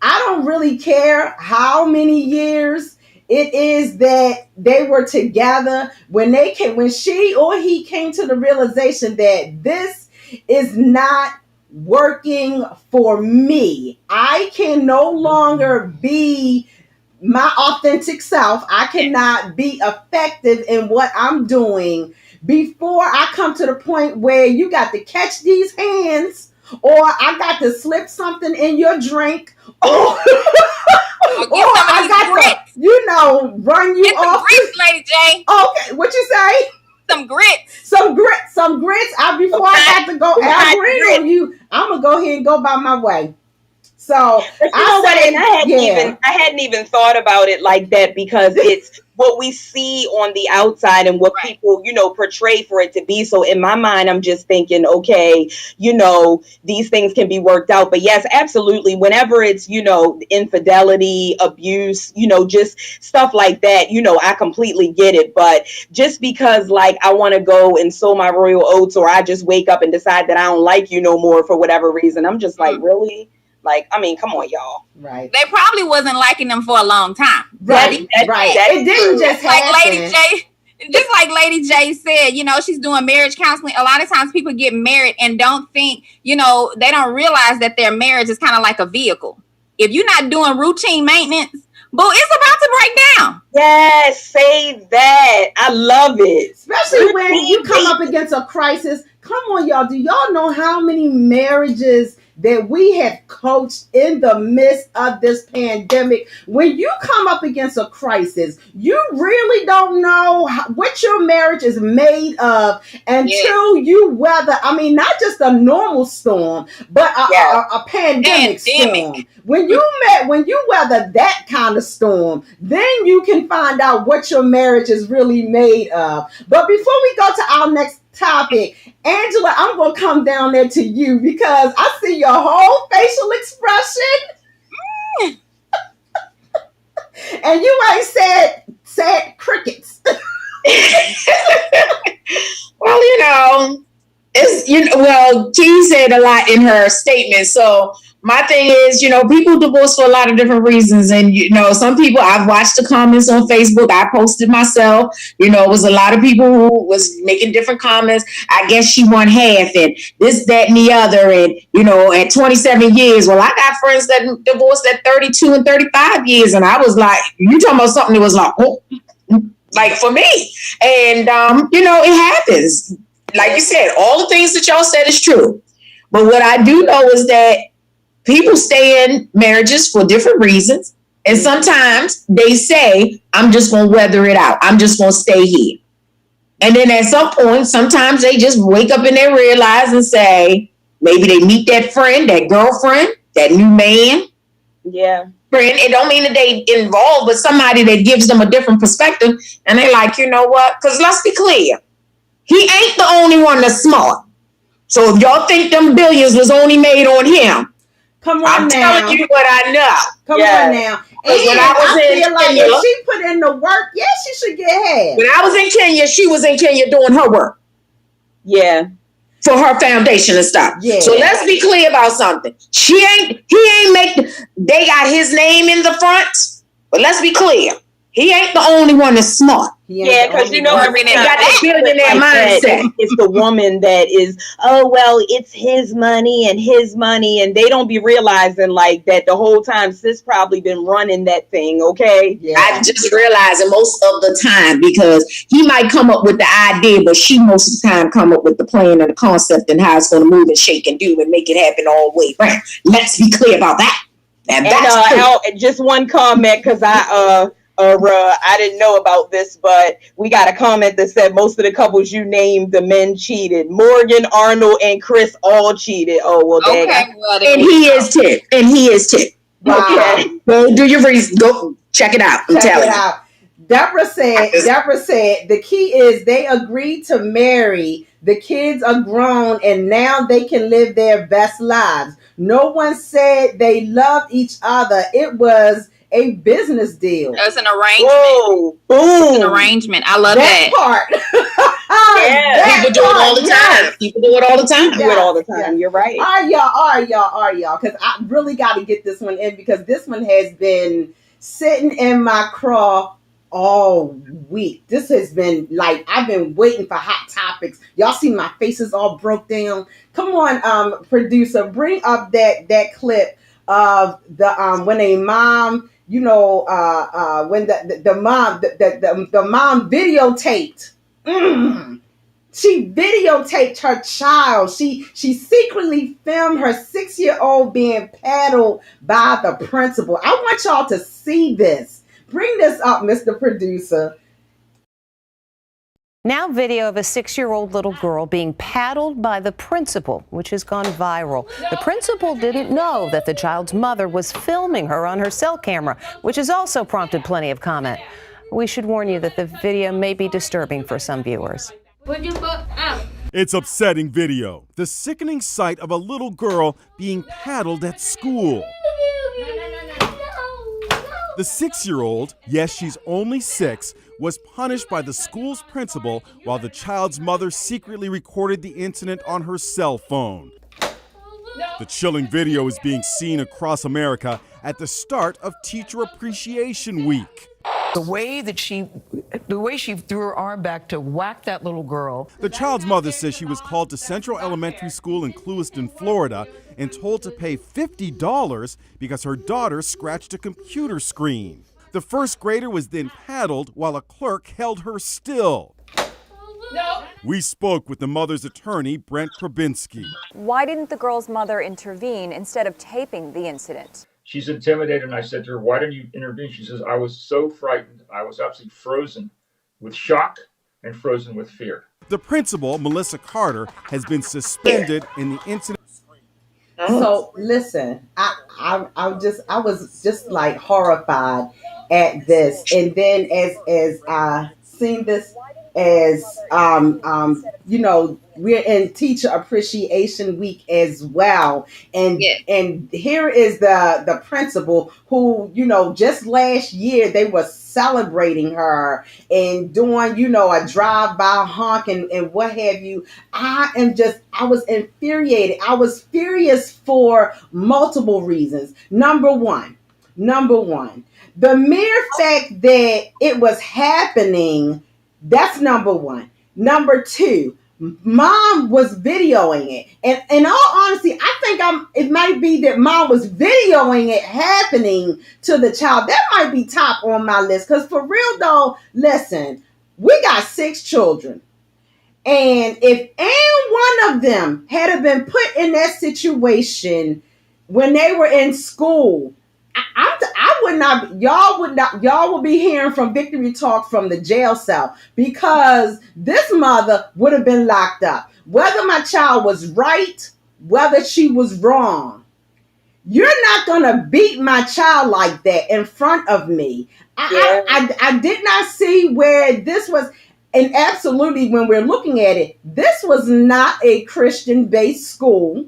I don't really care how many years it is that they were together. When she or he came to the realization that this is not working for me, I can no longer be my authentic self. I cannot be effective in what I'm doing before I come to the point where you got to catch these hands, or I got to slip something in your drink, or I got to, run you off. Grits, Lady J. Okay, what you say? Some grits. Some grits. Before I got to go agree on you, I'm gonna go ahead and go by my way. So I hadn't even thought about it like that, because it's what we see on the outside and what people, portray for it to be. So in my mind, I'm just thinking, okay, these things can be worked out. But yes, absolutely. Whenever it's, infidelity, abuse, just stuff like that, I completely get it. But just because like I want to go and sow my royal oats, or I just wake up and decide that I don't like you no more for whatever reason, I'm just like, really? Like, I mean, come on, y'all. Right. They probably wasn't liking them for a long time. Right. It didn't just like happen. Lady J. Just like Lady J said, she's doing marriage counseling. A lot of times people get married and don't think, they don't realize that their marriage is kind of like a vehicle. If you're not doing routine maintenance, boo, it's about to break down. Yes, say that. I love it. Especially when you come up against a crisis. Come on, y'all. Do y'all know how many marriages that we have coached in the midst of this pandemic? When you come up against a crisis, you really don't know what your marriage is made of until you weather, not just a normal storm, but a pandemic storm. When you weather that kind of storm, then you can find out what your marriage is really made of. But before we go to our next topic, Angela, I'm going to come down there to you because I see your whole facial expression. And you ain't said crickets. Well, Key said a lot in her statement. So my thing is, people divorce for a lot of different reasons. And, some people, I've watched the comments on Facebook. I posted myself, it was a lot of people who was making different comments. I guess she won half and this, that, and the other. And, at 27 years, well, I got friends that divorced at 32 and 35 years. And I was like, you talking about something that was like for me. And, it happens. Like you said, all the things that y'all said is true. But what I do know is that people stay in marriages for different reasons. And sometimes they say, I'm just going to weather it out. I'm just going to stay here. And then at some point, sometimes they just wake up and they realize and say, maybe they meet that friend, that girlfriend, that new man. Yeah. Friend. It don't mean that they involved with somebody that gives them a different perspective. And they're like, you know what? Because let's be clear. He ain't the only one that's smart. So if y'all think them billions was only made on him, I'm telling you what I know. Come on now. And when I was in Kenya, if she put in the work, she should get half. When I was in Kenya, she was in Kenya doing her work. Yeah. For her foundation and stuff. Yeah. So let's be clear about something. He ain't they got his name in the front, but let's be clear. He ain't the only one that's smart. Yeah, because they got that billionaire mindset. It's the woman that is, it's his money, and they don't be realizing like that the whole time sis probably been running that thing, okay? Yeah. I just realized it most of the time because he might come up with the idea, but she most of the time come up with the plan and the concept and how it's going to move and shake and do and make it happen all the way around. Let's be clear about that. And just one comment because I didn't know about this, but we got a comment that said most of the couples you named, the men cheated. Morgan, Arnold, and Chris all cheated. Oh, well, okay. And he is too. Wow. Okay. Go do your research. Go check it out. I'm telling you. Deborah said the key is they agreed to marry. The kids are grown and now they can live their best lives. No one said they loved each other. It was a business deal. It's an arrangement. Whoa, boom. It's an arrangement. I love that part. People do it all the time. People do it all the time. Do it all the time. You're right. Are y'all? Because I really got to get this one in because this one has been sitting in my craw all week. This has been like I've been waiting for hot topics. Y'all see my face is all broke down. Come on, producer, bring up that clip of the when a mom. When the mom videotaped, she videotaped her child. She secretly filmed her 6-year-old being paddled by the principal. I want y'all to see this. Bring this up, Mr. Producer. Now video of a 6-year-old little girl being paddled by the principal, which has gone viral. The principal didn't know that the child's mother was filming her on her cell camera, which has also prompted plenty of comment. We should warn you that the video may be disturbing for some viewers. Put your foot out. It's upsetting video. The sickening sight of a little girl being paddled at school. The 6-year-old, yes, she's only 6, was punished by the school's principal while the child's mother secretly recorded the incident on her cell phone. The chilling video is being seen across America at the start of Teacher Appreciation Week. The way she threw her arm back to whack that little girl. The child's mother says she was called to Central Elementary School in Clewiston, Florida, and told to pay $50 because her daughter scratched a computer screen. The first grader was then paddled while a clerk held her still. No. We spoke with the mother's attorney, Brent Krabinski. Why didn't the girl's mother intervene instead of taping the incident? She's intimidated, and I said to her, "Why didn't you intervene?" She says, "I was so frightened. I was absolutely frozen with shock and frozen with fear." The principal, Melissa Carter, has been suspended in the incident. So listen, I was just like horrified at this, and then as I seen this, as you know, we're in Teacher Appreciation Week as well, and here is the principal who, you know, just last year they were celebrating her and doing, you know, a drive-by honk and what have you. I was infuriated. I was furious for multiple reasons. Number one, the mere fact that it was happening, that's number one. Number two, mom was videoing it. And in all honesty, I think it might be that mom was videoing it happening to the child. That might be top on my list. Because for real though, listen, we got 6 children. And if any one of them had been put in that situation when they were in school, I would not, y'all will be hearing from Victory Talk from the jail cell, because this mother would have been locked up. Whether my child was right, whether she was wrong, you're not going to beat my child like that in front of me. I did not see where this was, and absolutely when we're looking at it, this was not a Christian-based school.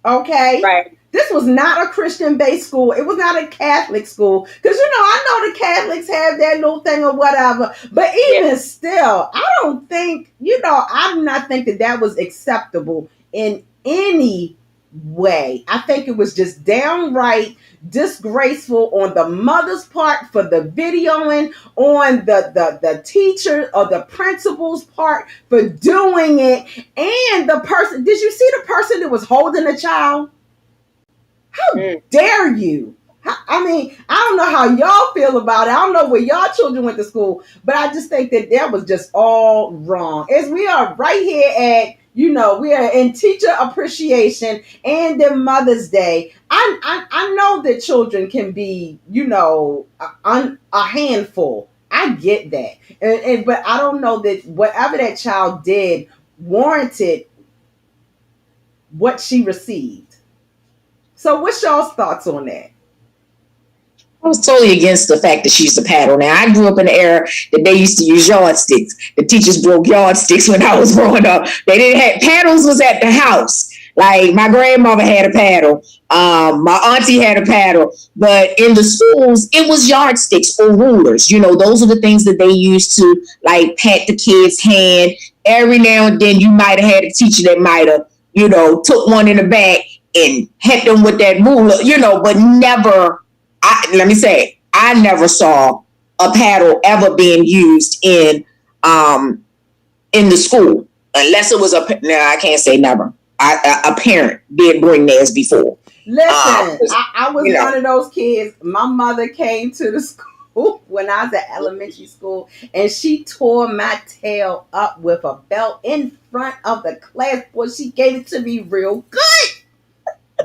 Okay? Right. This was not a Christian-based school. It was not a Catholic school. Because, you know, I know the Catholics have that little thing or whatever. But even still, I don't think, you know, I do not think that was acceptable in any way. I think it was just downright disgraceful on the mother's part for the videoing, on the teacher or the principal's part for doing it. And the person, did you see the person that was holding the child? How dare you? I mean, I don't know how y'all feel about it. I don't know where y'all children went to school, but I just think that was just all wrong. As we are right here at, you know, we are in Teacher Appreciation and then Mother's Day. I know that children can be, you know, a handful. I get that. But I don't know that whatever that child did warranted what she received. So what's y'all's thoughts on that? I was totally against the fact that she used to paddle. Now, I grew up in the era that they used to use yardsticks. The teachers broke yardsticks when I was growing up. They didn't have paddles, was at the house. Like my grandmother had a paddle. My auntie had a paddle. But in the schools, it was yardsticks or rulers. You know, those are the things that they used to like pat the kid's hand. Every now and then you might have had a teacher that might have, you know, took one in the back and hit them with that ruler, you know, but never, I never saw a paddle ever being used in the school, unless it was I can't say never. A parent did bring theirs before. Listen, I was one of those kids. My mother came to the school when I was at elementary school, and she tore my tail up with a belt in front of the class. Boy, she gave it to me real good.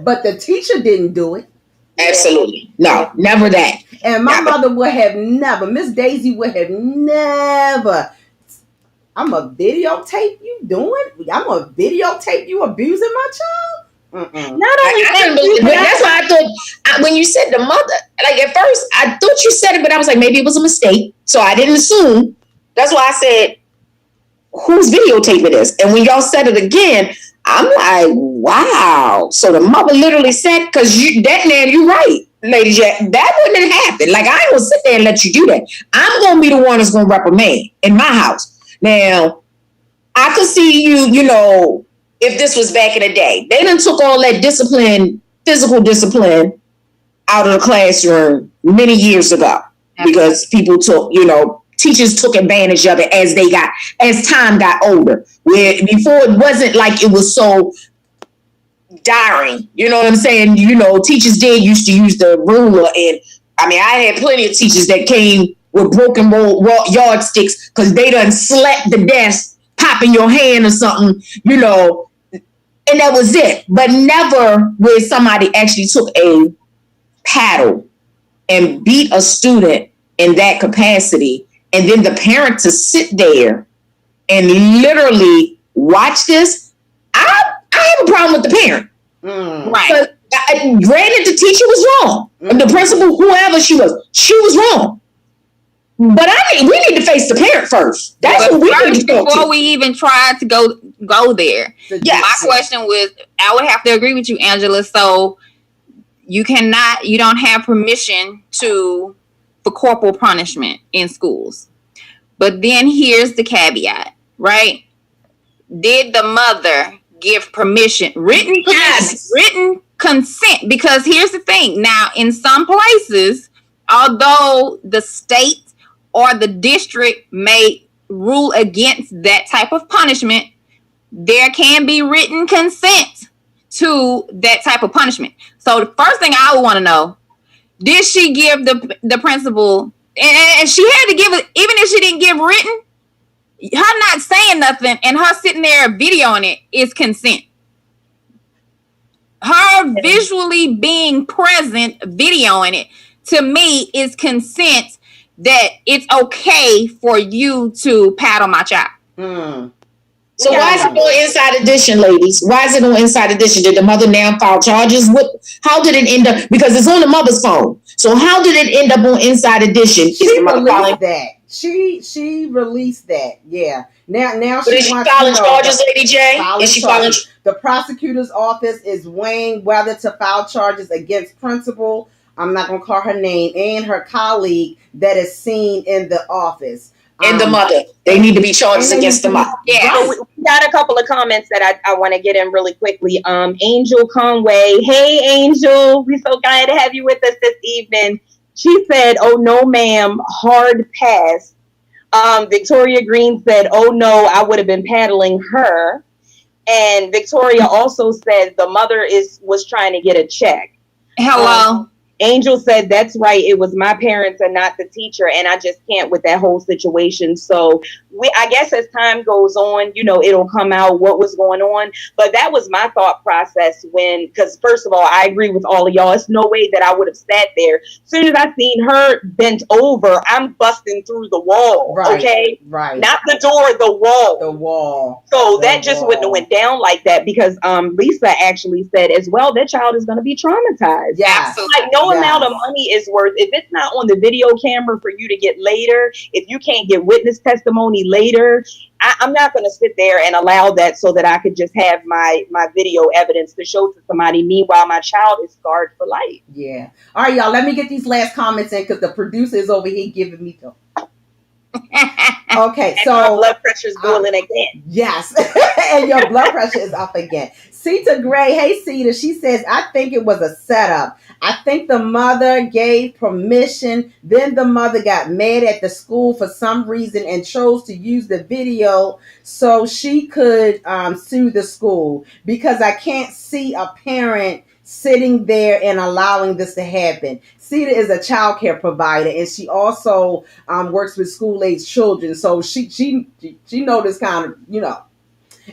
But the teacher didn't do it. Absolutely. No, never that. And my mother would have never, Miss Daisy would have never. I'm going to videotape you doing? I'm going to videotape you abusing my child? Not only I couldn't believe it. That's why I thought when you said the mother, like at first I thought you said it, but I was like, maybe it was a mistake. So I didn't assume. That's why I said, who's videotaping this? And when y'all said it again, I'm like, wow. So the mother literally said, because that man, you're right, Lady Jack, that wouldn't have happened. Like, I ain't gonna sit there and let you do that. I'm gonna be the one that's gonna reprimand in my house. Now, I could see you know, if this was back in the day, they done took all that discipline, physical discipline, out of the classroom many years ago because people took, you know, teachers took advantage of it as time got older. Where before it wasn't like it was so dire. You know what I'm saying? You know, teachers used to use the ruler, and I mean, I had plenty of teachers that came with broken yardsticks because they done slapped the desk, popping your hand or something, you know. And that was it. But never where somebody actually took a paddle and beat a student in that capacity. And then the parent to sit there and literally watch this. I have a problem with the parent. Right. Granted, the teacher was wrong. The principal, whoever she was wrong. But we need to face the parent first. That's what we need to go to. Before we even try to go there. Yes. My question was, I would have to agree with you, Angela. So you don't have permission for corporal punishment in schools. But then here's the caveat, right? Did the mother give permission, written consent? Because here's the thing. Now, in some places, although the state or the district may rule against that type of punishment, there can be written consent to that type of punishment. So the first thing I would want to know, did she give the principal, and she had to give it, even if she didn't give written, her not saying nothing and her sitting there videoing it is consent. Her visually being present, videoing it, to me is consent that it's okay for you to paddle my child. So why is it on Inside Edition, ladies? Why is it on Inside Edition? Did the mother now file charges? How did it end up? Because it's on the mother's phone. So how did it end up on Inside Edition? She released that. She released that. Yeah. Now she filing charges, Lady J? Is she filing? The prosecutor's office is weighing whether to file charges against principal, I'm not going to call her name, and her colleague that is seen in the office. And the mother. They need to be charged against the mother. Yeah. So we got a couple of comments that I want to get in really quickly. Angel Conway. Hey, Angel. We're so glad to have you with us this evening. She said, oh, no, ma'am. Hard pass. Victoria Green said, oh, no, I would have been paddling her. And Victoria also said the mother was trying to get a check. Hello. Angel said, that's right. It was my parents and not the teacher. And I just can't with that whole situation. So I guess as time goes on, you know, it'll come out what was going on. But that was my thought process because first of all, I agree with all of y'all. It's no way that I would have sat there. As soon as I seen her bent over, I'm busting through the wall. Right, okay. Right. Not the door, the wall. The wall. So that just wouldn't have went down like that because Lisa actually said as well, that child is going to be traumatized. Yeah. Like no amount of money is worth, if it's not on the video camera for you to get later, if you can't get witness testimony later, I'm not going to sit there and allow that so that I could just have my video evidence to show to somebody. Meanwhile, my child is scarred for life. Yeah. All right, y'all, let me get these last comments in because the producer is over here giving me the... Okay, so my blood pressure is boiling again. Yes, and your blood pressure is up again. Sita Gray, hey Sita, she says, I think it was a setup. I think the mother gave permission, then the mother got mad at the school for some reason and chose to use the video so she could sue the school because I can't see a parent sitting there and allowing this to happen. Sita is a child care provider and she also works with school-age children. So she knows this kind of, you know.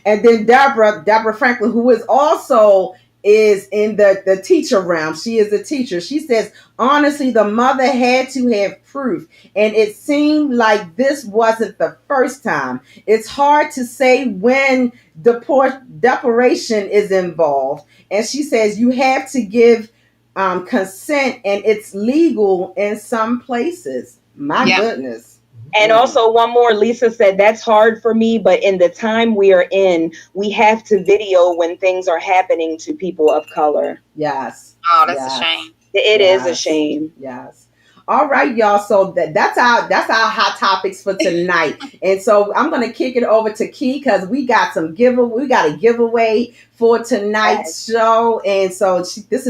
And then Deborah Franklin, who is also is in the teacher realm. She is a teacher. She says, honestly, the mother had to have proof. And it seemed like this wasn't the first time. It's hard to say when deportation is involved. And she says you have to give consent, and it's legal in some places. My goodness. And also one more, Lisa said, that's hard for me, but in the time we are in, we have to video when things are happening to people of color. Yes. Oh, that's a shame. It is a shame. Yes. All right, y'all. So that's our hot topics for tonight. And so I'm gonna kick it over to Key because we got a giveaway for tonight's show. And so this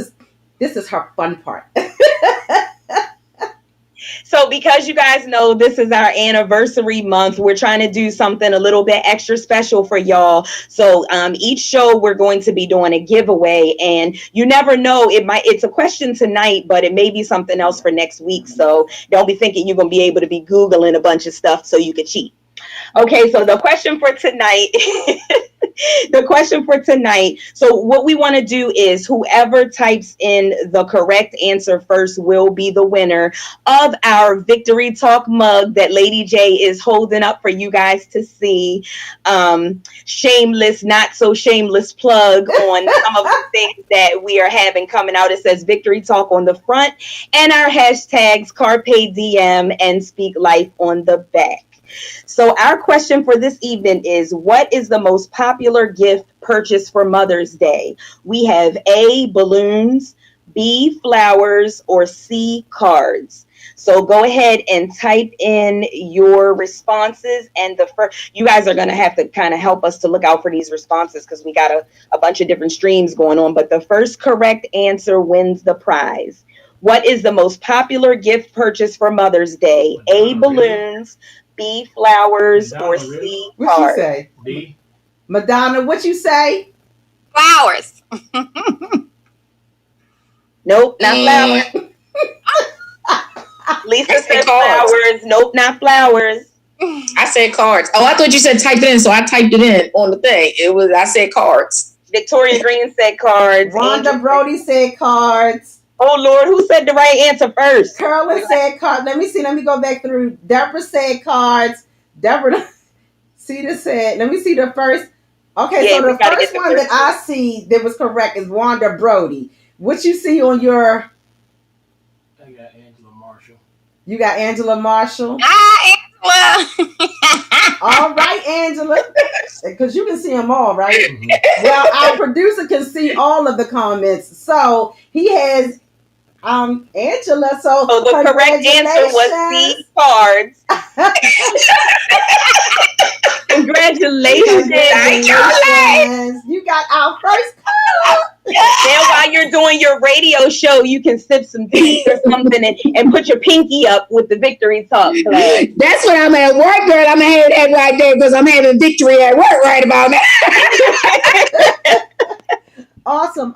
is her fun part. So because you guys know this is our anniversary month, we're trying to do something a little bit extra special for y'all. So each show we're going to be doing a giveaway, and you never know, it's a question tonight, but it may be something else for next week. So don't be thinking you're going to be able to be Googling a bunch of stuff so you can cheat. Okay, so the question for tonight, so what we want to do is whoever types in the correct answer first will be the winner of our Victory Talk mug that Lady J is holding up for you guys to see. Shameless, not so shameless plug on some of the things that we are having coming out. It says Victory Talk on the front and our hashtags Carpe Diem and Speak Life on the back. So our question for this evening is, what is the most popular gift purchased for Mother's Day? We have A, balloons, B, flowers, or C, cards. So go ahead and type in your responses. And you guys are going to have to kind of help us to look out for these responses because we got a bunch of different streams going on. But the first correct answer wins the prize. What is the most popular gift purchase for Mother's Day? A, balloons, B, flowers, or C, cards. What you say? B. Madonna, what you say? Flowers. Nope, not flowers. Lisa said flowers. Nope, not flowers. I said cards. Oh, I thought you said type it in, so I typed it in on the thing. I said cards. Victoria Green said cards. Wanda Brody said cards. Oh, Lord, who said the right answer first? Carolyn said cards. Let me see. Let me go back through. Deborah said cards. Deborah, Cedar said, let me see the first. Okay, so the first one that I see that was correct is Wanda Brody. What you see on your... I got Angela Marshall. You got Angela Marshall? Angela! All right, Angela. Because you can see them all, right? Mm-hmm. Well, our producer can see all of the comments. So he has... Angela, so the correct answer was C, cards. Congratulations. You got our first call. Now while you're doing your radio show, you can sip some tea or something and put your pinky up with the Victory Talk flag. That's when I'm at work, girl. I'm going to have that right there because I'm having victory at work right about now. Awesome.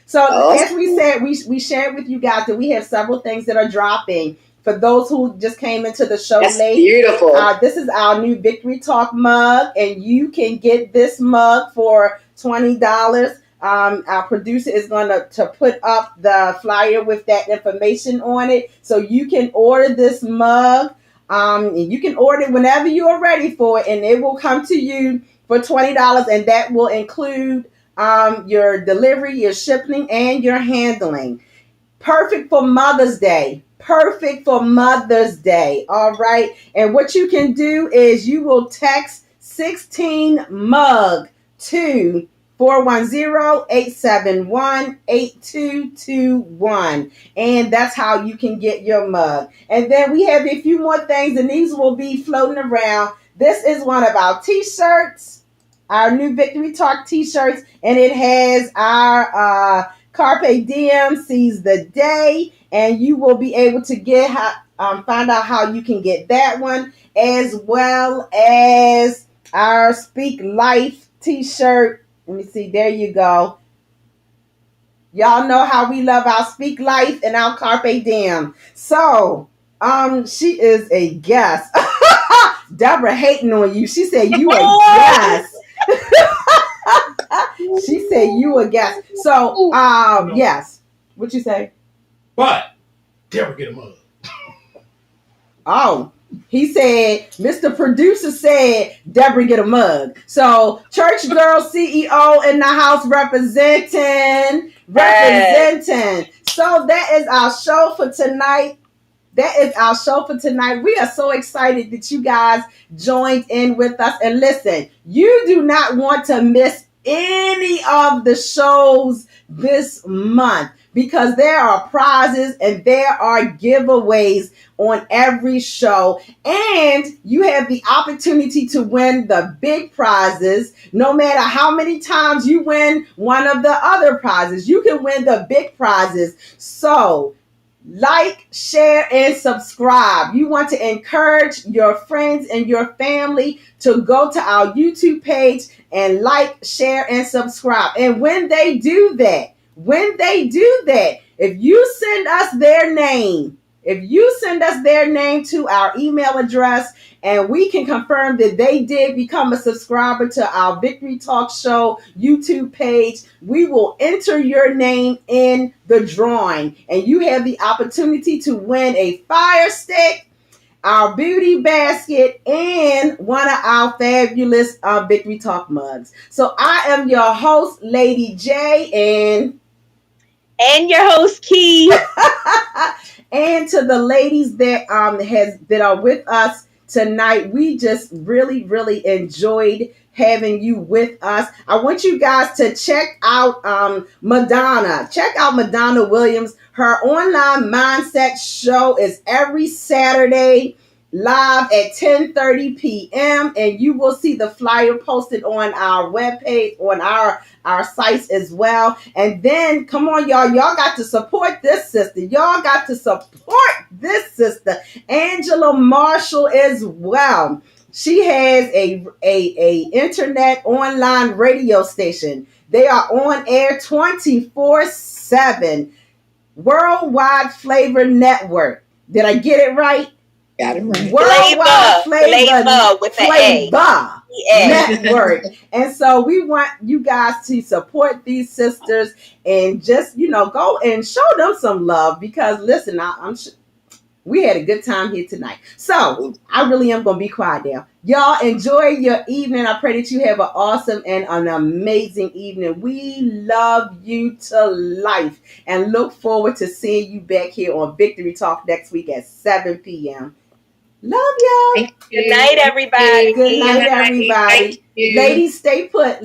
So as we said, we shared with you guys that we have several things that are dropping. For those who just came into the show late, beautiful. This is our new Victory Talk mug, and you can get this mug for $20. Our producer is going to put up the flyer with that information on it, so you can order this mug. And you can order it whenever you are ready for it, and it will come to you for $20, and that will include your delivery, your shipping, and your handling. Perfect for Mother's Day. All right. And what you can do is you will text 16 mug to 410-871-8221. And that's how you can get your mug. And then we have a few more things, and these will be floating around. This is one of our t-shirts. Our new Victory Talk t-shirts, and it has our Carpe Diem seize the day, and you will be able to find out how you can get that one, as well as our Speak Life t-shirt. Let me see, there you go. Y'all know how we love our Speak Life and our Carpe Diem. So, she is a guest. Deborah hating on you. She said you a guest. She said you a guest. So, yes. What you say? But Deborah get a mug. Oh, he said, Mr. Producer said, Deborah get a mug. So, Church Girl CEO in the house representing. So, that is our show for tonight. We are so excited that you guys joined in with us. And listen, you do not want to miss any of the shows this month because there are prizes and there are giveaways on every show. And you have the opportunity to win the big prizes. No matter how many times you win one of the other prizes, you can win the big prizes. So, like, share, and subscribe. You want to encourage your friends and your family to go to our YouTube page and like, share, and subscribe. And when they do that, if you send us their name to our email address and we can confirm that they did become a subscriber to our Victory Talk Show YouTube page, we will enter your name in the drawing and you have the opportunity to win a Fire Stick, our beauty basket, and one of our fabulous Victory Talk mugs. So I am your host, Lady J, and your host, Key. And to the ladies that are with us tonight, we just really, really enjoyed having you with us. I want you guys to check out Madonna. Check out Madonna Williams. Her online mindset show is every Saturday live at 10:30 p.m. and you will see the flyer posted on our webpage, on our sites as well. And then, come on, y'all got to support this sister. Angela Marshall as well. She has a internet online radio station. They are on air 24/7. Worldwide Flavor Network. Did I get it right? Got it right. Worldwide Flavor with the A. Network. And so we want you guys to support these sisters and just, go and show them some love because listen, I'm sure we had a good time here tonight. So I really am going to be quiet now. Y'all enjoy your evening. I pray that you have an awesome and an amazing evening. We love you to life and look forward to seeing you back here on Victory Talk next week at 7 p.m. Love y'all. Good night, everybody. Good night, everybody. Ladies, stay put.